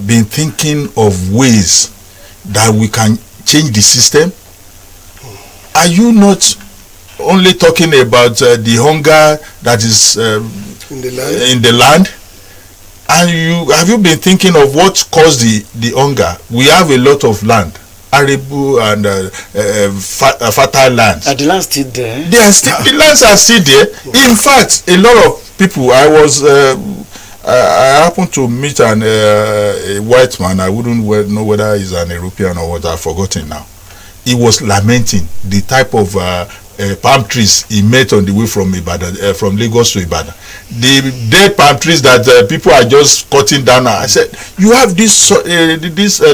been thinking of ways that we can change the system? Are you not only talking about the hunger that is in the land. And have you been thinking of what caused the hunger? We have a lot of land, arable and fertile lands. Are the lands still there? The lands are still there. In fact, a lot of people. I happened to meet a white man. I wouldn't know whether he's an European or what. I've forgotten now. He was lamenting the type of palm trees he met on the way from Ibadan, from Lagos to Ibadan. The dead palm trees that people are just cutting down. I said, you have this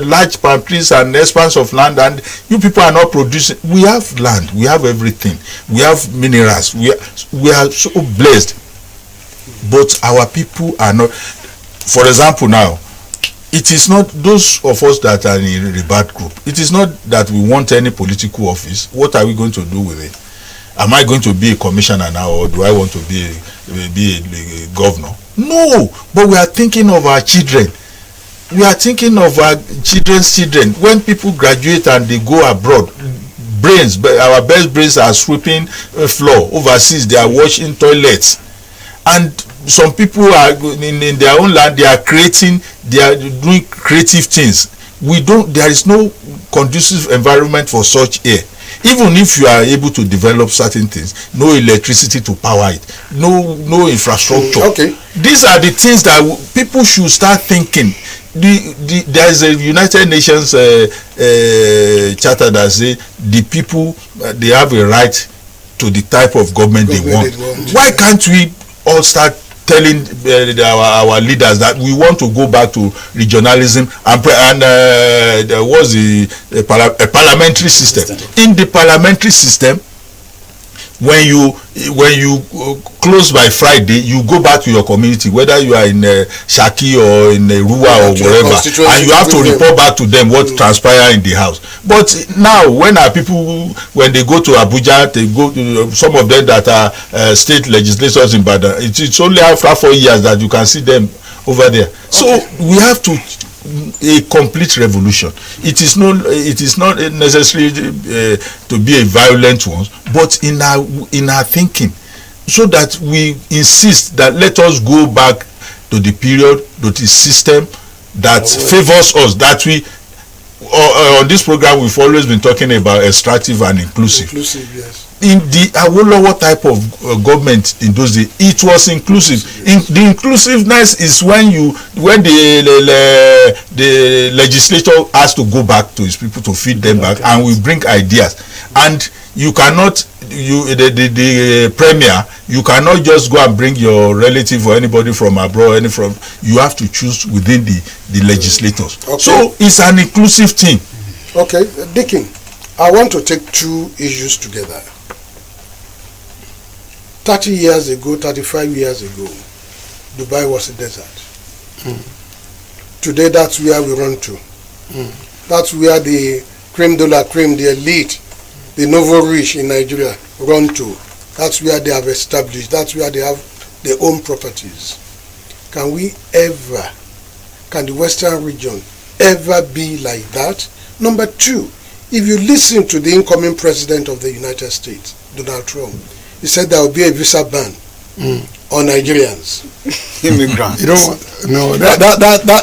large palm trees and expanse of land, and you people are not producing. We have land. We have everything. We have minerals. We are so blessed. But our people are not. For example, now, it is not those of us that are in the bad group. It is not that we want any political office. What are we going to do with it? Am I going to be a commissioner now, or do I want to be a governor? No, but we are thinking of our children. We are thinking of our children's children. When people graduate and they go abroad, our best brains are sweeping floor overseas. They are washing toilets, and some people are in their own land. They are doing creative things. There is no conducive environment for such here. Even if you are able to develop certain things, no electricity to power it, no infrastructure. Okay. These are the things that people should start thinking. There is a United Nations charter that says the people they have a right to the type of government they want. Why can't we all start telling our leaders that we want to go back to regionalism and there was a parliamentary system. In the parliamentary system, when you close by Friday, you go back to your community, whether you are in Shaki or in Rua or wherever, and you have to report back to them what transpired in the house. But now, when they go to Abuja, they go to some of them that are state legislators in Badar. It's only after 4 years that you can see them over there. So we have to a complete revolution. It is not necessary to be a violent one, but in our thinking, so that we insist that let us go back to the period, to the system that favors us. That we on this program we've always been talking about extractive and inclusive. Inclusive, yes. In the Awolowo type of government in those days, it was inclusive. The inclusiveness is when the legislature has to go back to his people to feed them back, and we bring ideas. And you cannot, the premier, you cannot just go and bring your relative or anybody from abroad. You have to choose within the legislators. Okay. So it's an inclusive thing. Okay, Dickin, I want to take two issues together. 30 years ago, 35 years ago, Dubai was a desert. Today, that's where we run to. That's where the creme de la creme, the elite, the novo rich in Nigeria run to. That's where they have established. That's where they have their own properties. Can the Western region ever be like that? Number two, if you listen to the incoming president of the United States, Donald Trump, he said there will be a visa ban on Nigerians. Immigrants.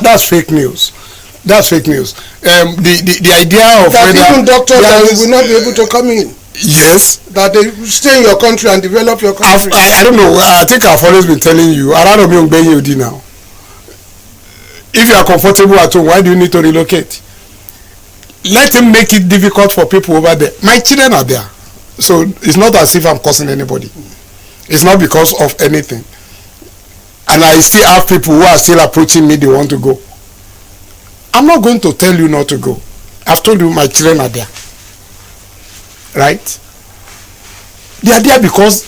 That's fake news. That's fake news. The idea of that even doctors will not be able to come in. Yes. That they stay in your country and develop your country. I don't know. I think I've always been telling you. Now. If you are comfortable at home, why do you need to relocate? Let him make it difficult for people over there. My children are there. So it's not as if I'm cursing anybody. It's not because of anything. And I still have people who are still approaching me, they want to go. I'm not going to tell you not to go. I've told you my children are there. Right? They are there because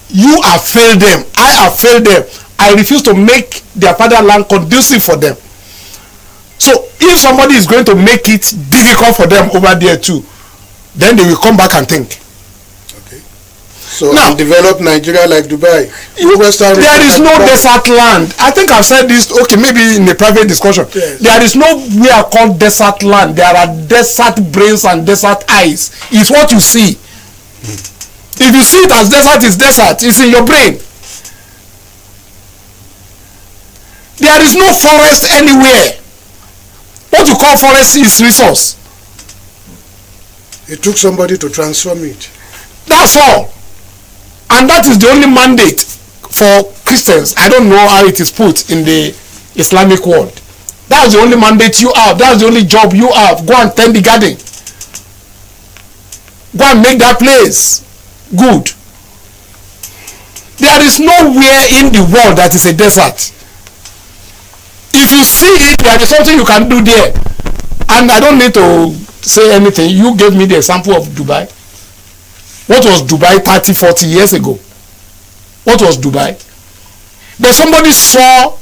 you have failed them. I have failed them. I refuse to make their fatherland conducive for them. So if somebody is going to make it difficult for them over there too, then they will come back and think. Okay. So now develop Nigeria like Dubai. There is no desert land. I think I've said this, okay, maybe in a private discussion. Yes. There is nowhere called desert land. There are desert brains and desert eyes. It's what you see. If you see it as desert, it's desert. It's in your brain. There is no forest anywhere. What you call forest is resource. It took somebody to transform it. That's all. And that is the only mandate for Christians. I don't know how it is put in the Islamic world. That's the only mandate you have. That's the only job you have. Go and tend the garden. Go and make that place good. There is nowhere in the world that is a desert. If you see it, there is something you can do there. And I don't need to say anything. You gave me the example of Dubai. What was Dubai 30, 40 years ago? What was Dubai? But somebody saw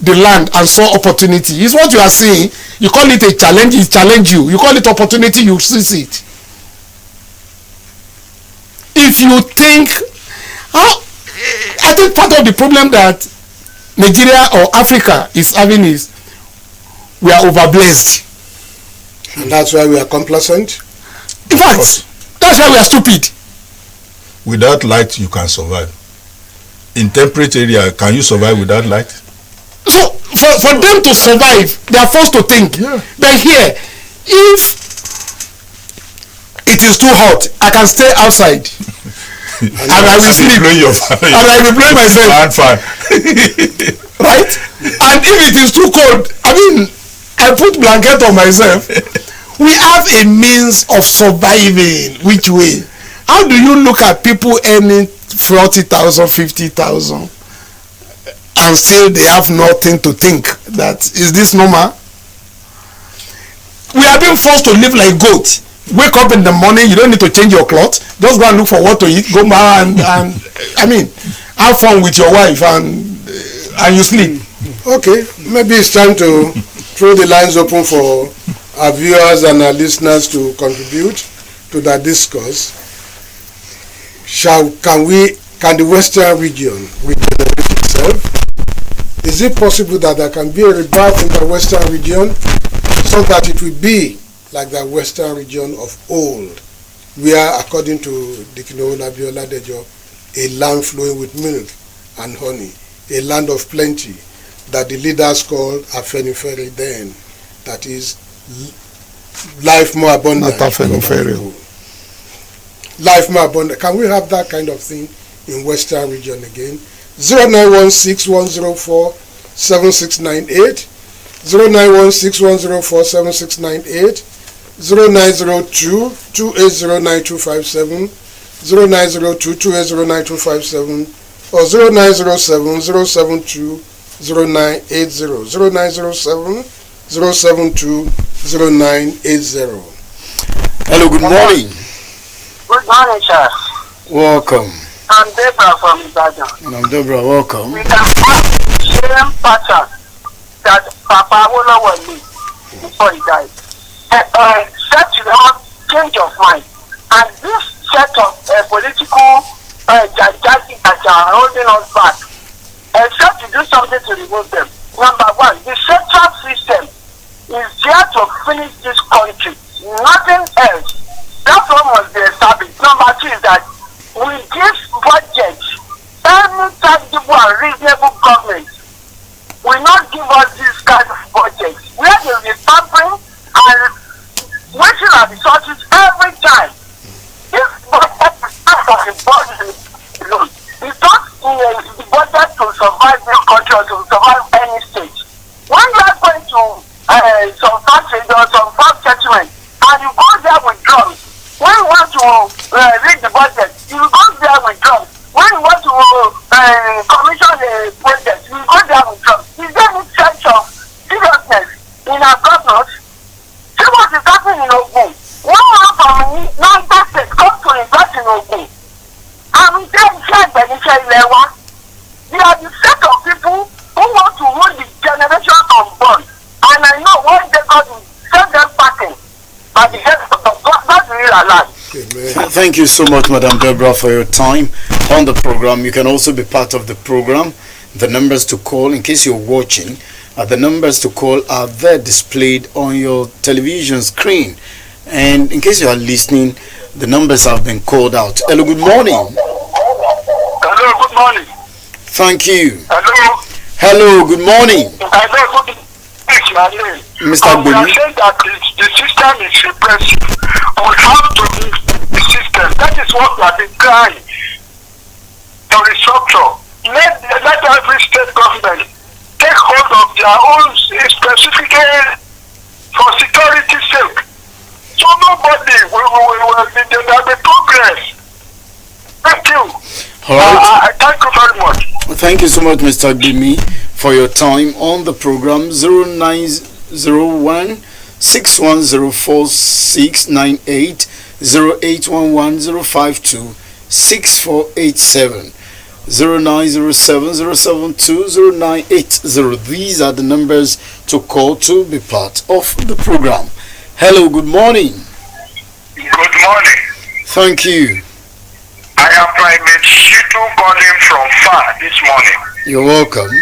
the land and saw opportunity. It's what you are saying. You call it a challenge, it challenge you. You call it opportunity, you seize it. If you think, I think part of the problem that Nigeria or Africa is having is we are overblessed. And that's why we are complacent. In fact, that's why we are stupid. Without light, you can survive. In temperate area, can you survive without light? So for them to survive, they are forced to think. Yeah. But here, if it is too hot, I can stay outside and I will sleep. And I will blame myself. Right? And if it is too cold, I mean, I put blanket on myself. We have a means of surviving. Which way? How do you look at people earning 40,000, 50,000 and still they have nothing to think? That is this normal? We are being forced to live like goats. Wake up in the morning, you don't need to change your clothes. Just go and look for what to eat. Go back and I mean, have fun with your wife and you sleep. Okay, maybe it's time to throw the lines open for our viewers and our listeners to contribute to that discourse. Can the Western region regenerate itself? Is it possible that there can be a rebirth in the Western region so that it will be like the Western region of old, where, according to Dikino Labiola Dejo, a land flowing with milk and honey, a land of plenty that the leaders called Afenifere then, that is life more abundant. Life more abundant. Can we have that kind of thing in Western region again? 0916-104-7698, 0916-104-7698, 0902-280-9257, 0902-280-9257, or 0907-072-0980, 0907-072-0980. Hello, good morning. Good morning, sir. Welcome. I'm Deborah from Ibadan. I'm Deborah, welcome. We can have the same pattern that Papa Awolowo did before he died. Set to have change of mind. And this set of political gigantic that are holding us back, except to do something to remove them. Number one, the central system is there to finish this country. Nothing else. That's what must be established. Number two is that we give budget, any tangible and reasonable government will not give us this kind of budget. Where they will be tampering and wasting our resources every time. This budget is part of the budget alone. It's not the budget to survive this country or to survive any state. When you are going to some factories or some farm settlement and you go there with drums, when you want to read the budget, you go there with drums. When you want to commission a project, you go there with drums. Is there any sense of seriousness in our government? See what is happening in Ogun. One man from Niger State comes to invest in Ogun. And they are the set of people who want to rule the generation unborn. And I know one day God will send them packing at the head of God. That's real alive. Thank you so much, Madam Deborah, for your time on the program. You can also be part of the program. The numbers to call, in case you're watching, the numbers to call are there displayed on your television screen. And in case you are listening, The numbers have been called out. Hello, good morning. Hello, good morning. Thank you. Hello. Hello, good morning. Hello, good morning. Mr. We are Buni. saying that the system is repressive. We have to leave the system. That is what we have been crying to restructure. Let every state government take hold of their own specific area for security's sake. So nobody will be progress. Thank you. All right. Thank you very much. Thank you so much, Mr. Bimi, for your time on the program. 0901 6104 0811 052 6487 0907 072 0980. These are the numbers to call to be part of the program. Hello, good morning. Good morning. Thank you. I am Primate Shitu calling from far this morning. You're welcome.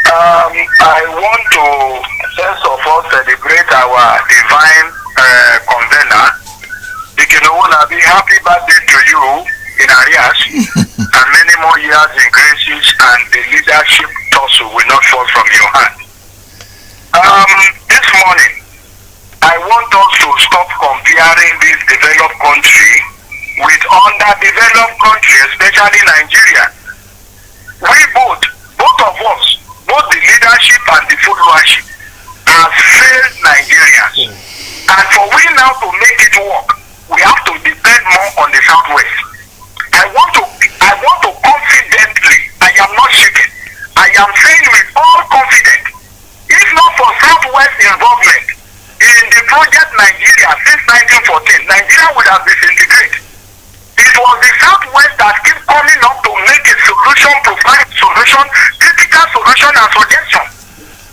I want to first of all celebrate our divine convener. Be happy birthday to you in Arias and many more years in graces, and the leadership tussle will not fall from your hand. This morning, I want us to stop comparing this developed country with underdeveloped country, especially Nigeria. We both of us, both the leadership and the followership, are failed Nigerians. And for we now to make it work, we have to depend more on the Southwest. I want to confidently, I am not shaking, I am saying with all confidence, if not for Southwest involvement in the project Nigeria since 1914, Nigeria would have disintegrated. It was the Southwest that kept coming up to make a solution, provide solution, critical solution and suggestion.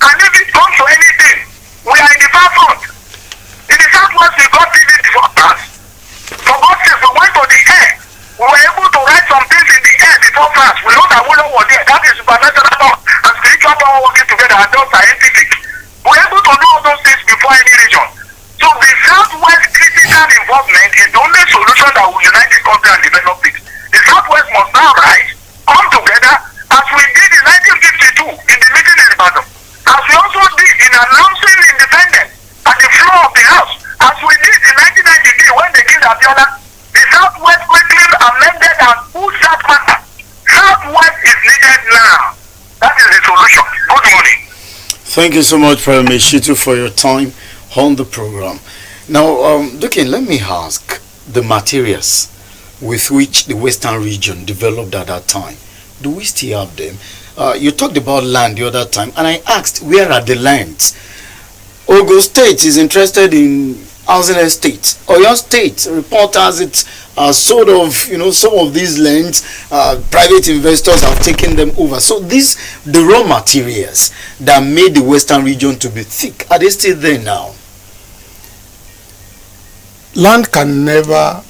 And if it comes to anything, we are in the far front. In the Southwest, we got TV before us. For God's sake, we went to the air. We were able to write some things in the air before France. We know that Wolo was there. That is supernatural power and spiritual power working together, and those scientific. We were able to do all those things before any region. So the Southwest critical involvement is the only solution that will unite the country and develop it. The Southwest must now rise, come together, as we did in 1952 in the meeting in Ibadan, as we also did in announcing independence at the floor of the House, as we did in 1993 when they killed Abiola. The Southwest quickly amended and pushed that matter. Southwest is needed now. That is the solution. Good morning. Thank you so much, Prime Shitu, for your time on the program. Now, Dukin, let me ask the materials with which the Western region developed at that time. Do we still have them? You talked about land the other time, and I asked, where are the lands? Ogo State is interested in housing estates. Oyo State report has it sort of, some of these lands, private investors have taken them over. So the raw materials that made the Western region to be thick, are they still there now? Land can never.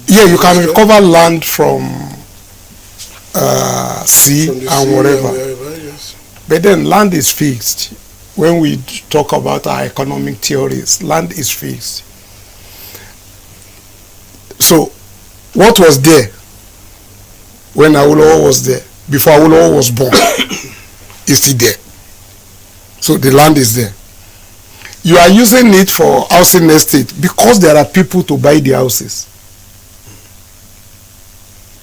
Yeah, you can recover land from sea From the and sea whatever. yes. But then land is fixed. When we talk about our economic theories, land is fixed. So, what was there when Awolowo was there, before Awolowo was born, is still there. So the land is there. You are using it for housing estate because there are people to buy the houses.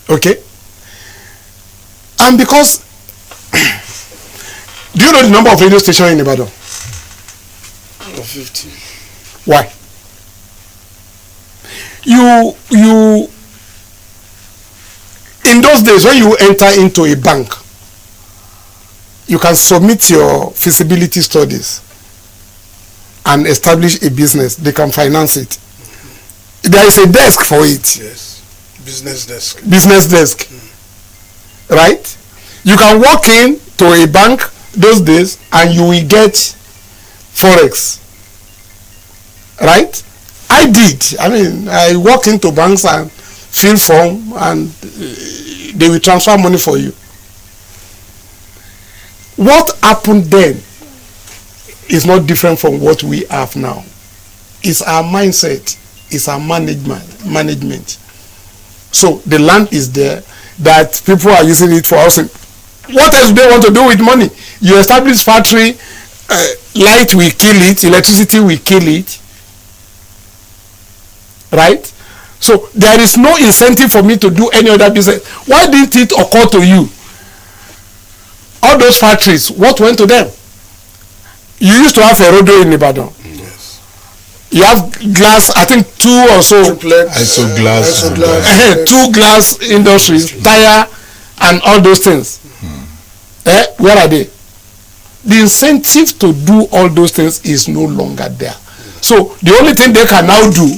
Okay? And because do you know the number of radio stations in Ibadan? 50. Why? You in those days when you enter into a bank, you can submit your feasibility studies and establish a business. They can finance it. There is a desk for it. Yes. Business desk. Business desk. Right? You can walk in to a bank those days and you will get forex. Right? I did. I walk into banks and fill form and they will transfer money for you. What happened then is not different from what we have now. It's our mindset. It's our management. So the land is there that people are using it for housing. What else do they want to do with money? You establish factory, light will kill it, electricity will kill it. Right? So there is no incentive for me to do any other business. Why didn't it occur to you? All those factories, what went to them? You used to have a Rodo in Ibadan. Yes. You have glass, I think 2 or so. Isoglass. Two glass industries, tire and all those things. Where are they? The incentive to do all those things is no longer there. So the only thing they can now do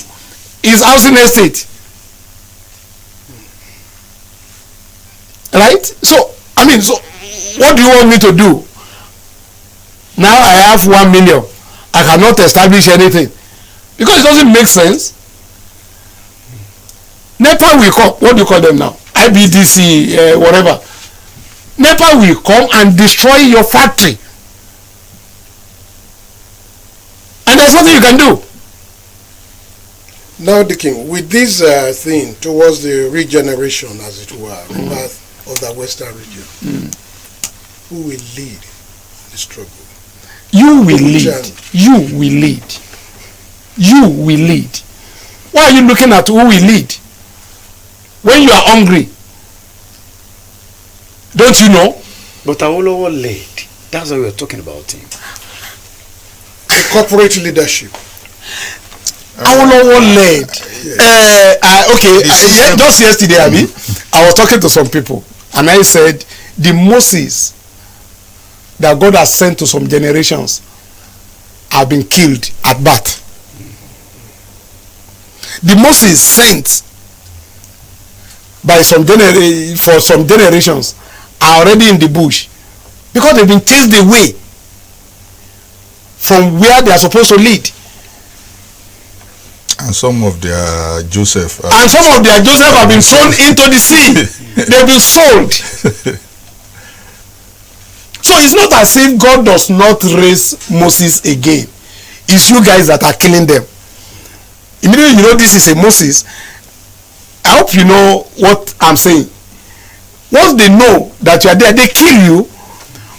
is housing estate. Right? So, so what do you want me to do? Now I have 1 million. I cannot establish anything. Because it doesn't make sense. NEPA will come. What do you call them now? IBDC, whatever. NEPA will come and destroy your factory. And there's nothing you can do. Now, Dikin, with this thing towards the regeneration, as it were, rebirth of the Western region, who will lead the struggle? You will lead. You will lead. You will lead. Why are you looking at who will lead? When you are hungry, don't you know? But Awolowo led. That's why we are talking about him. Corporate leadership. Awolowo led. Just yesterday, I was talking to some people, and I said the Moses that God has sent to some generations have been killed at birth. The Moses sent by for some generations are already in the bush because they've been chased away from where they are supposed to lead. And some of their Joseph have been sold into the sea. They've been sold. So it's not as if God does not raise Moses again. It's you guys that are killing them. Immediately you know this is a Moses. I hope you know what I'm saying. Once they know that you are there, they kill you.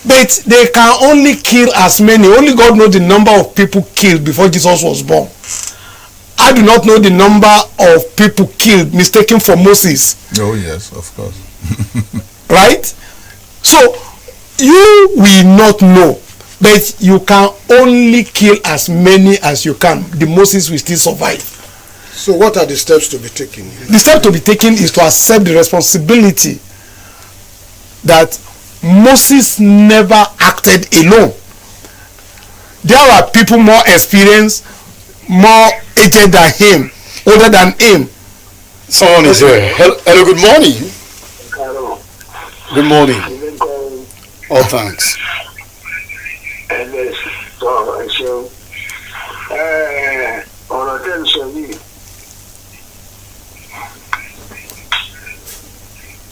But they can only kill as many. Only God knows the number of people killed before Jesus was born. I do not know the number of people killed, mistaken for Moses. Oh yes, of course. Right? So, you will not know. But you can only kill as many as you can. The Moses will still survive. So what are the steps to be taken? The step to be taken is to accept the responsibility that Moses never acted alone. There are people more experienced, more aged than him, older than him. Someone is here. Hello, good morning. Hello. Good morning. Oh, thanks. Go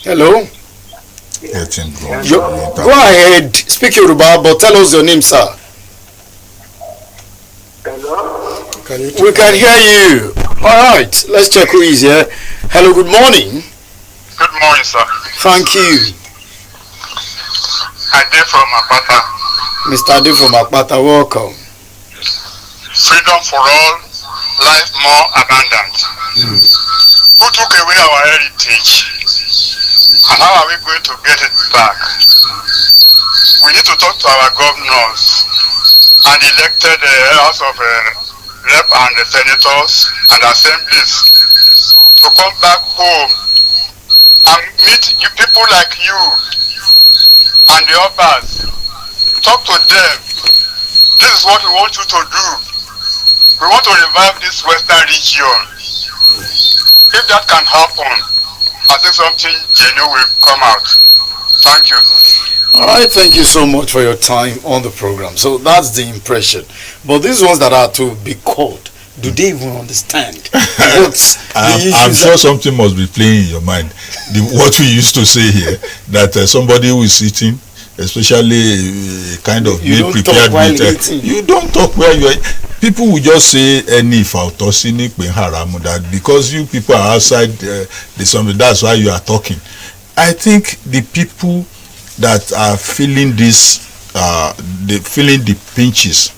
Hello. Go ahead. Speak Yoruba, but tell us your name, sir. Hello. We can hear you. All right. Let's check who is here. Hello. Good morning. Good morning, sir. Thank you. Ade from Apata. Mr. Ade from Akpata, welcome. Freedom for all, life more abundant. Who took away our heritage? And how are we going to get it back? We need to talk to our governors and elected House of Rep and the senators and assemblies to come back home and meet you people like you and the others. Talk to them. This is what we want you to do. We want to revive this Western region. If that can happen, I think something genuine will come out. Thank you. All right, thank you so much for your time on the program. So that's the impression. But these ones that are to be called, do they even understand what I'm sure something must be playing in your mind. What we used to say here, that somebody who is sitting especially kind of You meal don't prepared talk while meat. eating. You don't talk where you are. People will just say any fautosini pe haramu, that because you people are outside the something, that's why you are talking. I think the people that are feeling this, feeling the pinches,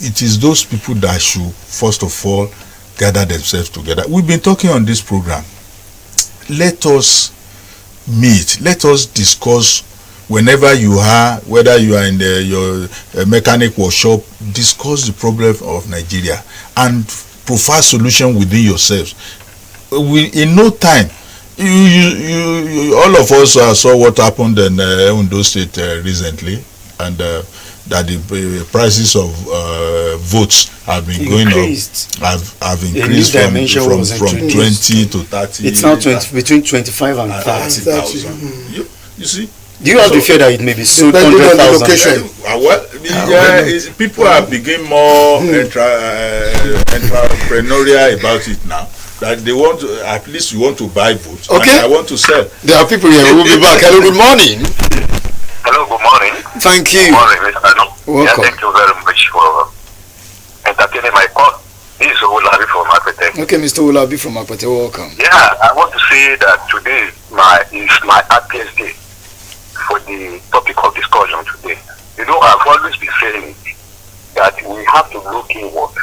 it is those people that should first of all gather themselves together. We've been talking on this program. Let us meet. Let us discuss. Whenever you are, whether you are in your mechanic workshop, discuss the problem of Nigeria and provide solution within yourselves. In no time, you all of us saw what happened in Ondo State recently, and that the prices of votes have been going up, have increased from 20 to 30. It's now between 25 and 30,000. You see. Do you have the fear that it may be sold Depending on the 100,000? Well, people are becoming more entrepreneurial about it now. That they want to, at least you want to buy votes. Okay. And I want to sell. There are people here. We'll be back. Hello, good morning. Hello, good morning. Thank you. Good morning, Mr. Anu. Welcome. Yeah, thank you very much for entertaining my call. This is Olabi from Akpete. Okay, Mr. Olabi from Akpete, welcome. Yeah, I want to say that today is my happiest day for the topic of discussion today. You know, I've always been saying that we have to look inward,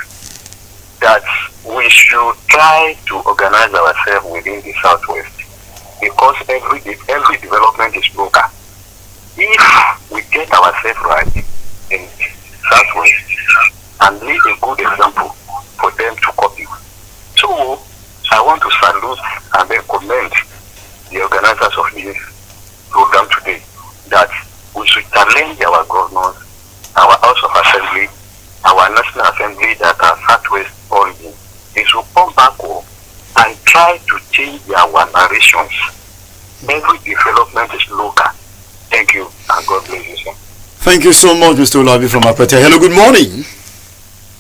that we should try to organize ourselves within the Southwest, because every development is local. If we get ourselves right in Southwest and lead a good example for them to copy. So, I want to salute and then commend the organizers of this program today, that we should challenge our governors, our House of Assembly, our National Assembly that are Southwest origin. They should come back home and try to change our narrations. Every development is local. Thank you, and God bless you, sir. Thank you so much, Mr. Olabi from Akpete. Hello, good morning.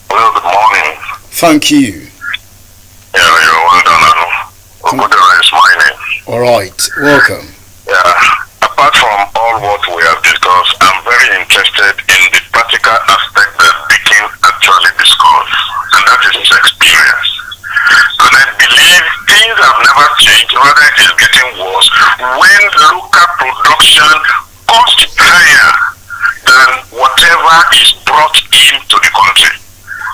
Hello, good morning. Thank you. Yeah, you're well done, Anu. Okudera is my name. All right, welcome. Yeah. Apart from all what we have discussed, I'm very interested in the practical aspect that Dikin actually discussed, and that is his experience. And I believe things have never changed, rather it is getting worse when local production costs higher than whatever is brought into the country.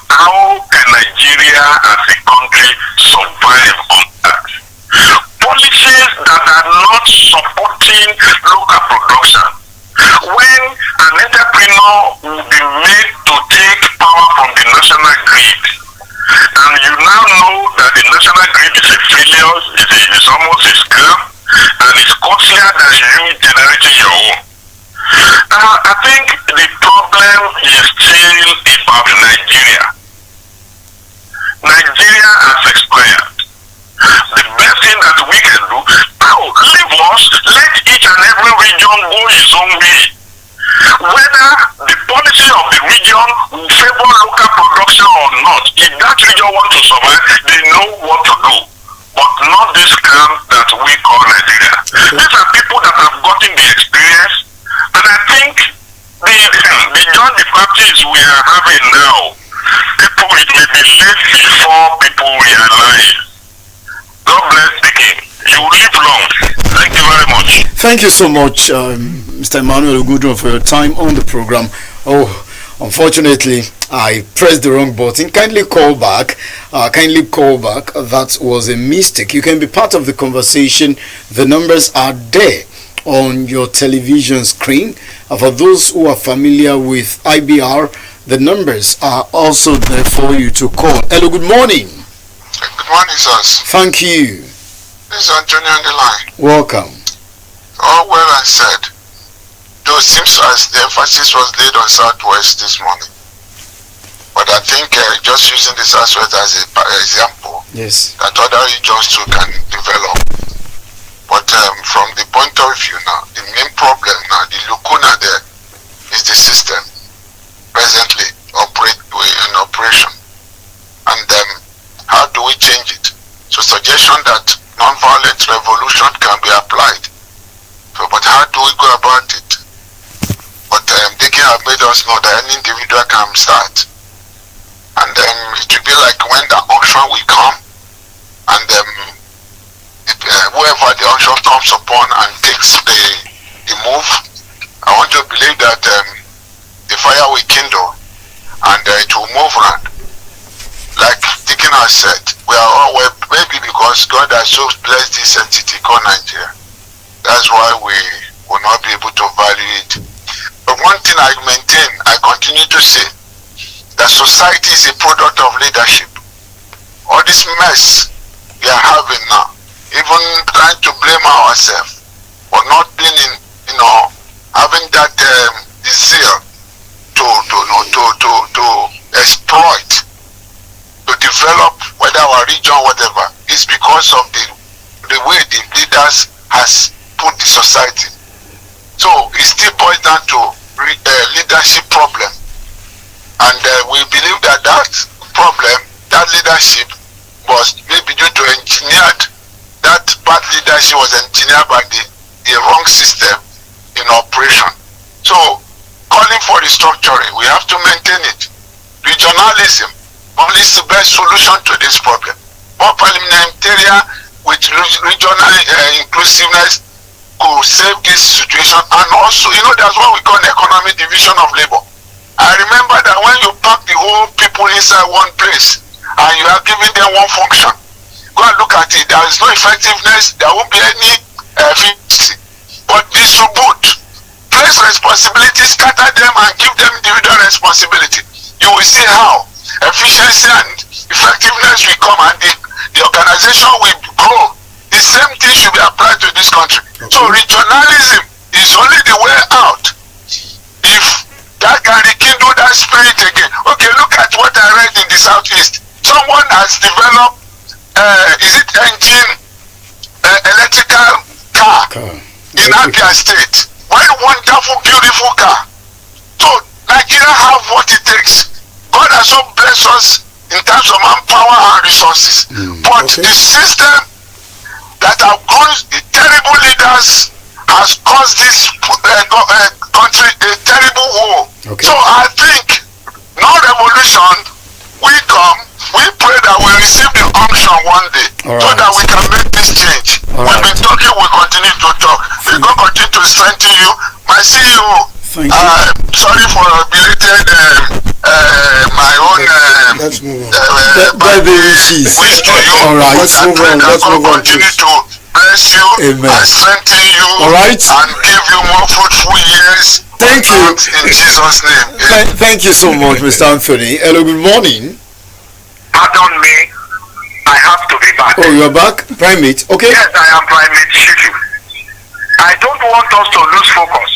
How can Nigeria as a country survive on that? Policies that are not supporting local production. When an entrepreneur will be made to take power from the national grid, and you now know that the national grid is a failure, it's almost a scam, and it's costlier than you generating your own. I think the problem is still about Nigeria. Nigeria has expired. The best thing that we can do, leave us, let each and every region go its own way. Whether the policy of the region will favor local production or not, if that region wants to survive, they know what to do. But not this scam that we call Nigeria. These are people that have gotten the experience, and I think the John the Baptist we are having now, people, it may be late before people realize. God bless the King. You will live long. Thank you very much. Thank you so much, Mr. Emmanuel Ogudron, for your time on the program. Oh, unfortunately, I pressed the wrong button. Kindly call back. That was a mistake. You can be part of the conversation. The numbers are there on your television screen. For those who are familiar with IBR, the numbers are also there for you to call. Hello, good morning. Good morning, sirs. Thank you. This is Antonio on the line. Welcome. All well and said. Though it seems as the emphasis was laid on Southwest this morning. But I think just using the Southwest as an example, yes, that other regions too can develop. But from the point of view now, the main problem now, the lacuna there, is the system presently in operation. And how do we change it? So suggestion that non-violent revolution can be applied. So, but how do we go about it? have made us know that any individual can start. And it will be like when the auction will come, and whoever the auction comes upon and takes the move, I want to believe that the fire will kindle and it will move around. Like Deacon has said, we are all maybe because God has so blessed this entity called Nigeria. That's why we will not be able to value it. But one thing I maintain, I continue to say, that society is a product of leadership. All this mess we are having now, even trying to blame ourselves for not being in, having that zeal to exploit, to develop whether our region, whatever, is because of the way the leaders has put the society. So it still boils down to leadership problem, and we believe that problem, that leadership, was maybe due to that bad leadership was engineered by the wrong system in operation. So calling for restructuring, we have to maintain it. Regionalism only is the best solution to this problem. More parliamentarian with regional inclusiveness could save this situation, and also, that's what we call an economic division of labor. I remember that when you pack the whole people inside one place and you are giving them one function, go and look at it. There is no effectiveness. There won't be any efficiency. But distribute, place responsibility, scatter them, and give them individual responsibility. You will see how efficiency and effectiveness will come, and the organization will grow. The same thing should be applied to this country. Okay. So regionalism is only the way out. If that can rekindle that spirit again. Okay, look at what I read in the Southeast. Someone has developed, electrical car in Abia State. One wonderful, beautiful car. So Nigeria have what it takes. God has so blessed us in terms of manpower and resources. But the system that have caused the terrible leaders has caused this country a terrible war. Okay. So I think no revolution will come. We pray that we receive the unction one day, so that we can make this change. We've been talking, we continue to talk. We're going to continue to strengthen you. My CEO, sorry for belated my own let's move on. Wish to you. All right, let's move on. Let's move on. Continue to bless you. Amen. And strengthen you. All right. And give you more fruitful years. Thank you. In Jesus' name. Thank you so much, Mr. Anthony. Hello, good morning. Pardon me, I have to be back. Oh, you're back? Primate, okay? Yes, I am Primate Shifu. I don't want us to lose focus.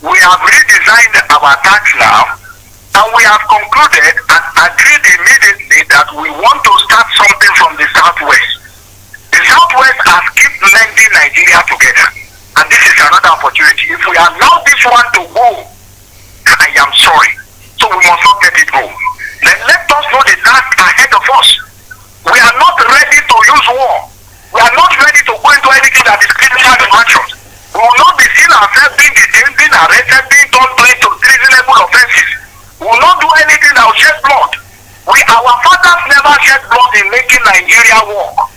We have redesigned our tax now, and we have concluded and agreed immediately that we want to start something from the Southwest. The Southwest has kept mending Nigeria together, and this is another opportunity. If we allow this one to go, I am sorry. So we must not let it go. Then let us know the task ahead of us. We are not ready to use war. We are not ready to go into anything that is criminal in action. We will not be seen ourselves being detained, being arrested, being turned into treasonable offenses. We will not do anything that will shed blood. Our fathers never shed blood in making Nigeria work.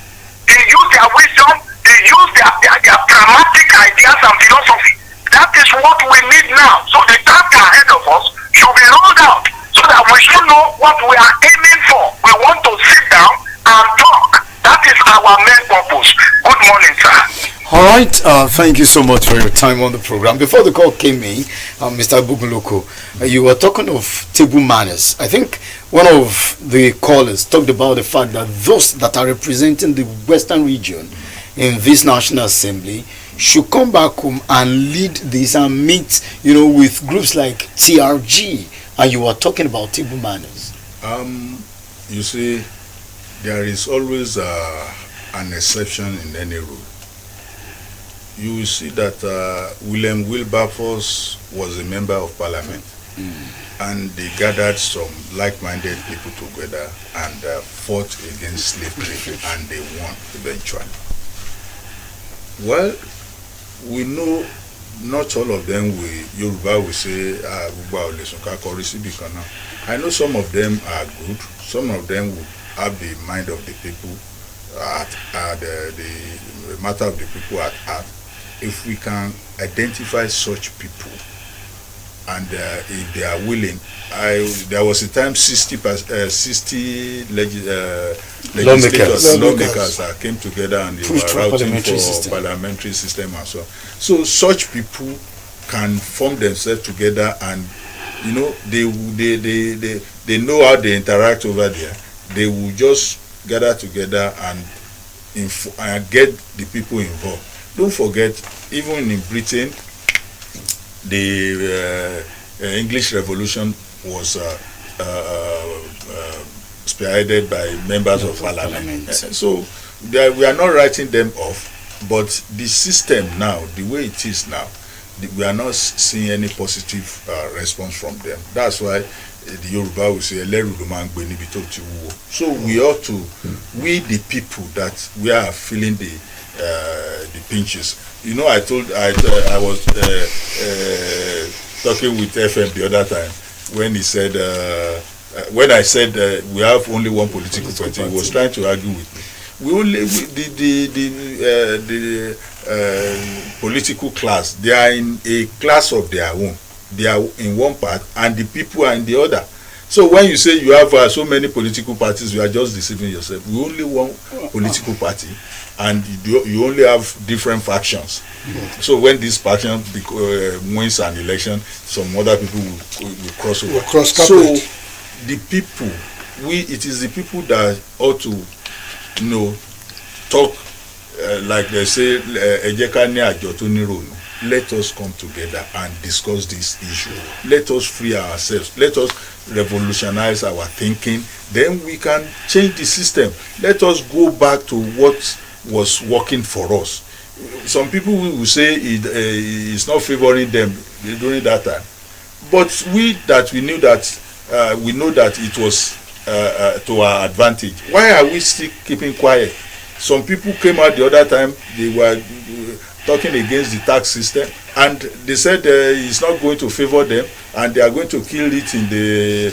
They use their wisdom, they use their pragmatic ideas and philosophy. That is what we need now. So the task ahead of us should be rolled out, so that we should know what we are aiming for. We want to sit down and talk. That is our main purpose. Good morning, sir. All right, thank you so much for your time on the program. Before the call came in, Mr. Buguloko, you were talking of table manners. I think one of the callers talked about the fact that those that are representing the Western region in this National Assembly should come back home and lead this and meet, with groups like TRG. And you were talking about table manners. You see, there is always an exception in any rule. You will see that William Wilberforce was a member of parliament, and they gathered some like-minded people together and fought against slavery, and they won eventually. Well, we know not all of them will, Yoruba will say, I know some of them are good, some of them will have the mind of the people at the matter of the people at heart. If we can identify such people, and if they are willing, there was a time 60 lawmakers that came together and they were routing for parliamentary system and so on. So such people can form themselves together, and you know they know how they interact over there. They will just gather together and get the people involved. Don't forget, even in Britain, the English Revolution was spearheaded by members of parliament. So we are not writing them off, but the system now, the way it is now, we are not seeing any positive response from them. That's why the Yoruba will say, so we ought to, we the people that we are feeling the pinches. You know, I was talking with FM the other time when he said, when I said we have only one political party, he was trying to argue with me. The political class, they are in a class of their own. They are in one part, and the people are in the other. So when you say you have so many political parties, you are just deceiving yourself. We only one political party, and you only have different factions. So when this faction wins an election, some other people will cross over. So the people, it is the people that ought to, you know, talk like they say, let us come together and discuss this issue. Let us free ourselves. Let us revolutionize our thinking. Then we can change the system. Let us go back to what was working for us. Some people will say it's not favoring them during that time. But we knew that we know that it was to our advantage. Why are we still keeping quiet? Some people came out the other time, they were talking against the tax system, and they said it's not going to favor them, and they are going to kill it in the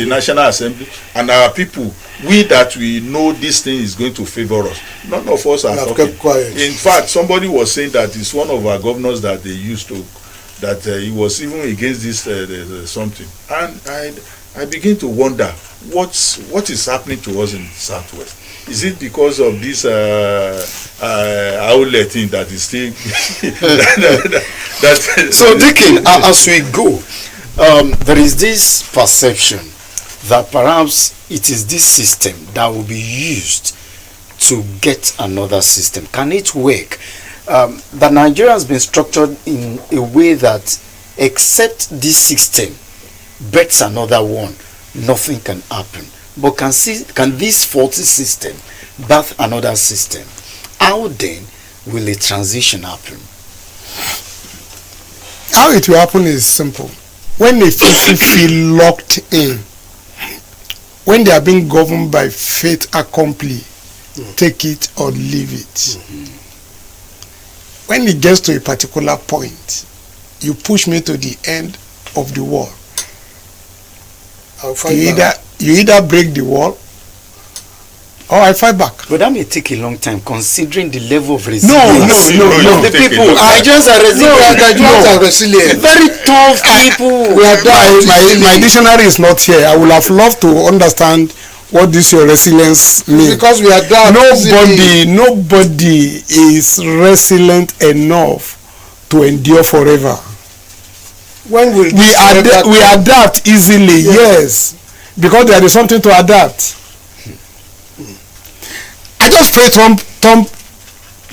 National Assembly. And our people, we know this thing is going to favor us. None of us are talking. Kept quiet. In fact, somebody was saying that it's one of our governors that they used to, that he was even against this something. And I begin to wonder what is happening to us in the Southwest. Is it because of this outlet thing that is still So Dickin, as we go, there is this perception that perhaps it is this system that will be used to get another system. Can it work? That Nigeria has been structured in a way that except this system breaks another one, nothing can happen. But can this faulty system birth another system? How then will a transition happen? How it will happen is simple. When a people feel locked in, when they are being governed by fait accompli, take it or leave it. When it gets to a particular point, you push me to the end of the wall. You either break the wall or I fight back. But that may take a long time considering the level of resilience. No. The people, Nigerians are resilient. Nigerians are resilient. Very tough people. My dictionary is not here. I would have loved to understand what this your resilience means. Because we adapt. Nobody is resilient enough to endure forever. When we adapt easily, yes, because there is something to adapt. I just pray Trump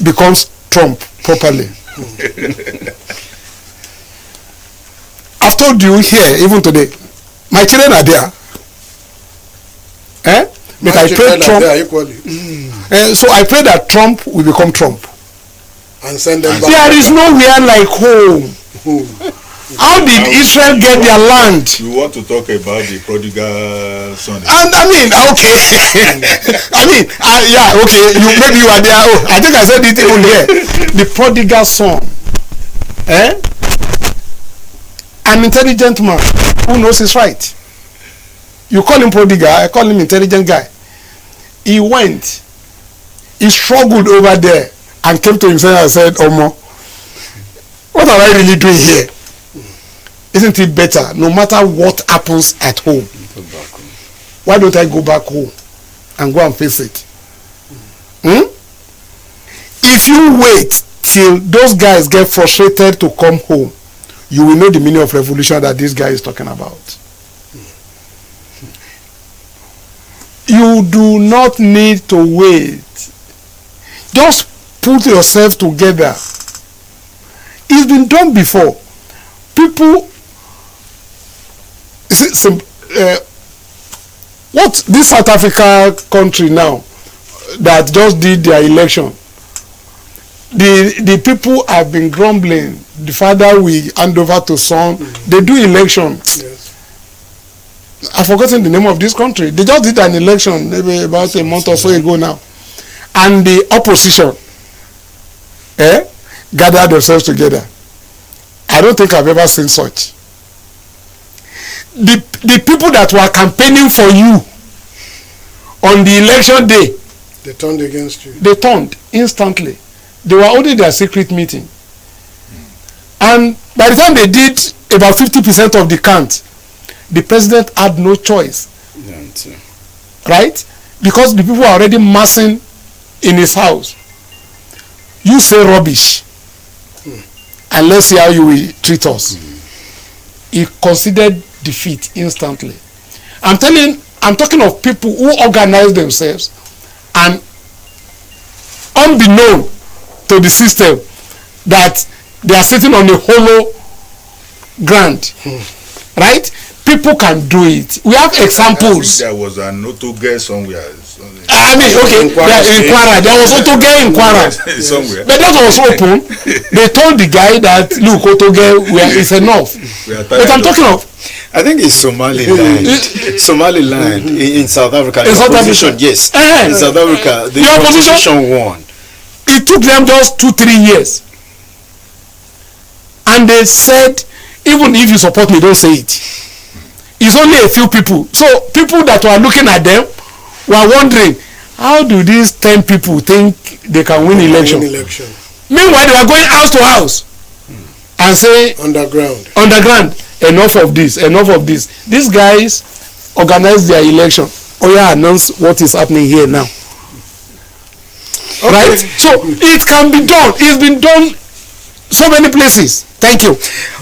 becomes Trump properly. I've told you here, even today, my children are there. But I pray Trump. So I pray that Trump will become Trump. And send them back. There is nowhere like home. How did Israel get their land? You want to talk about the prodigal son? And okay. Maybe you are there. I think I said it even here. The prodigal son An intelligent man who knows his right. You call him prodigal, I call him intelligent guy. He went, he struggled over there and came to himself and said, Omo, what am I really doing here? Isn't it better, no matter what happens at home, why don't I go back home and go and face it? If you wait till those guys get frustrated to come home, you will know the meaning of revolution that this guy is talking about. You do not need to wait. Just put yourself together. It's been done before. People, what this South Africa country now that just did their election, the people have been grumbling. The father will hand over to son. They do election. Yes. I've forgotten the name of this country. They just did an election maybe about a month or so ago now, and the opposition gathered themselves together. I don't think I've ever seen such. The people that were campaigning for you on the election day, They turned against you. they turned instantly. They were holding their secret meeting, and by the time they did about 50% of the count, the president had no choice, right? Because the people were already massing in his house. You say rubbish, and let's see how you will treat us. He considered defeat instantly. I'm talking of people who organize themselves and, unbeknown to the system, that they are sitting on a hollow ground, right? People can do it. We have examples. There was an Otoge somewhere. I mean, okay, in Kwara. There was Otoge in Kwara. Somewhere. But that was open. They told the guy that, look, Otoge, it's enough. But I'm talking of, I think it's Somaliland. Somaliland in South Africa. In South opposition, Africa. yes. Eh. In South Africa, the opposition opposition won. it took them just 2-3 years. And they said, even if you support me, don't say it. It's only a few people. So people that were looking at them were wondering, how do these 10 people think they can win election? Meanwhile, they were going house to house and say, underground, enough of this, enough of this. These guys organized their election. Oh yeah, announce what is happening here now. Okay. Right? So it can be done. It's been done so many places. Thank you.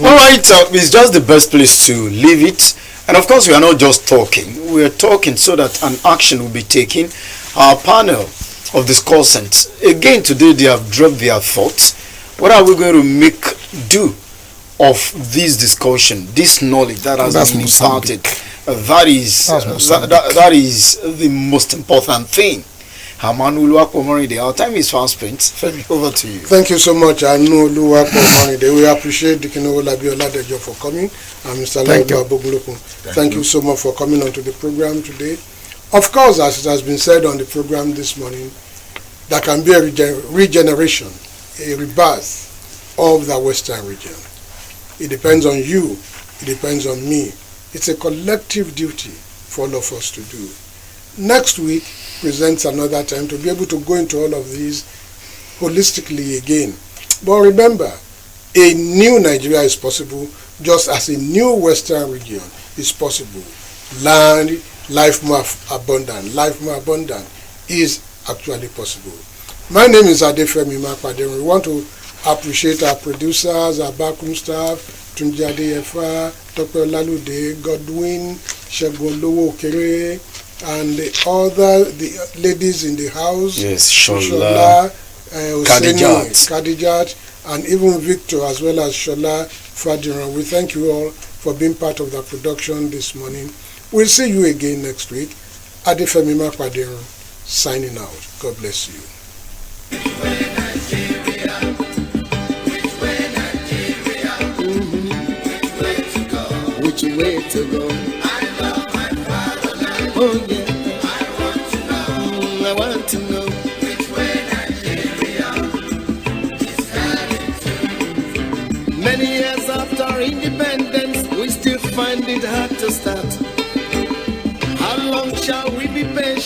All right, it's just the best place to leave it. And of course, we are not just talking. We are talking so that an action will be taken. Our panel of discussants, again today, they have dropped their thoughts. What are we going to make do of this discussion, this knowledge that has been imparted? That is the most important thing. Our time is fast spent. Femi, over to you. Thank you so much. I know we appreciate Dikino Labiola Dejo for coming, and Mr. Laudua Bogulokun. Thank you so much for coming onto the program today. Of course, as it has been said on the program this morning, there can be a regeneration, a rebirth of the Western region. It depends on you. It depends on me. It's a collective duty for all of us to do. Next week presents another time to be able to go into all of these holistically again. But remember, a new Nigeria is possible, just as a new Western region is possible. Land, life more abundant is actually possible. My name is Adefemi Makwadero. We want to appreciate our producers, our backroom staff, Tunji Adeyefa, Dr. Lalude, Godwin, Shegun Lowo Okere, and the ladies in the house. Yes, Shola, Kadijat, and even Victor, as well as Shola Fadiran. We thank you all for being part of the production this morning. We'll see you again next week. Adefemi Makwadero signing out. God bless you. Which way to go? I love my fatherland. Oh yeah. I want to know. I want to know. Which way Nigeria is heading to. find it hard to start. How long shall we be patient?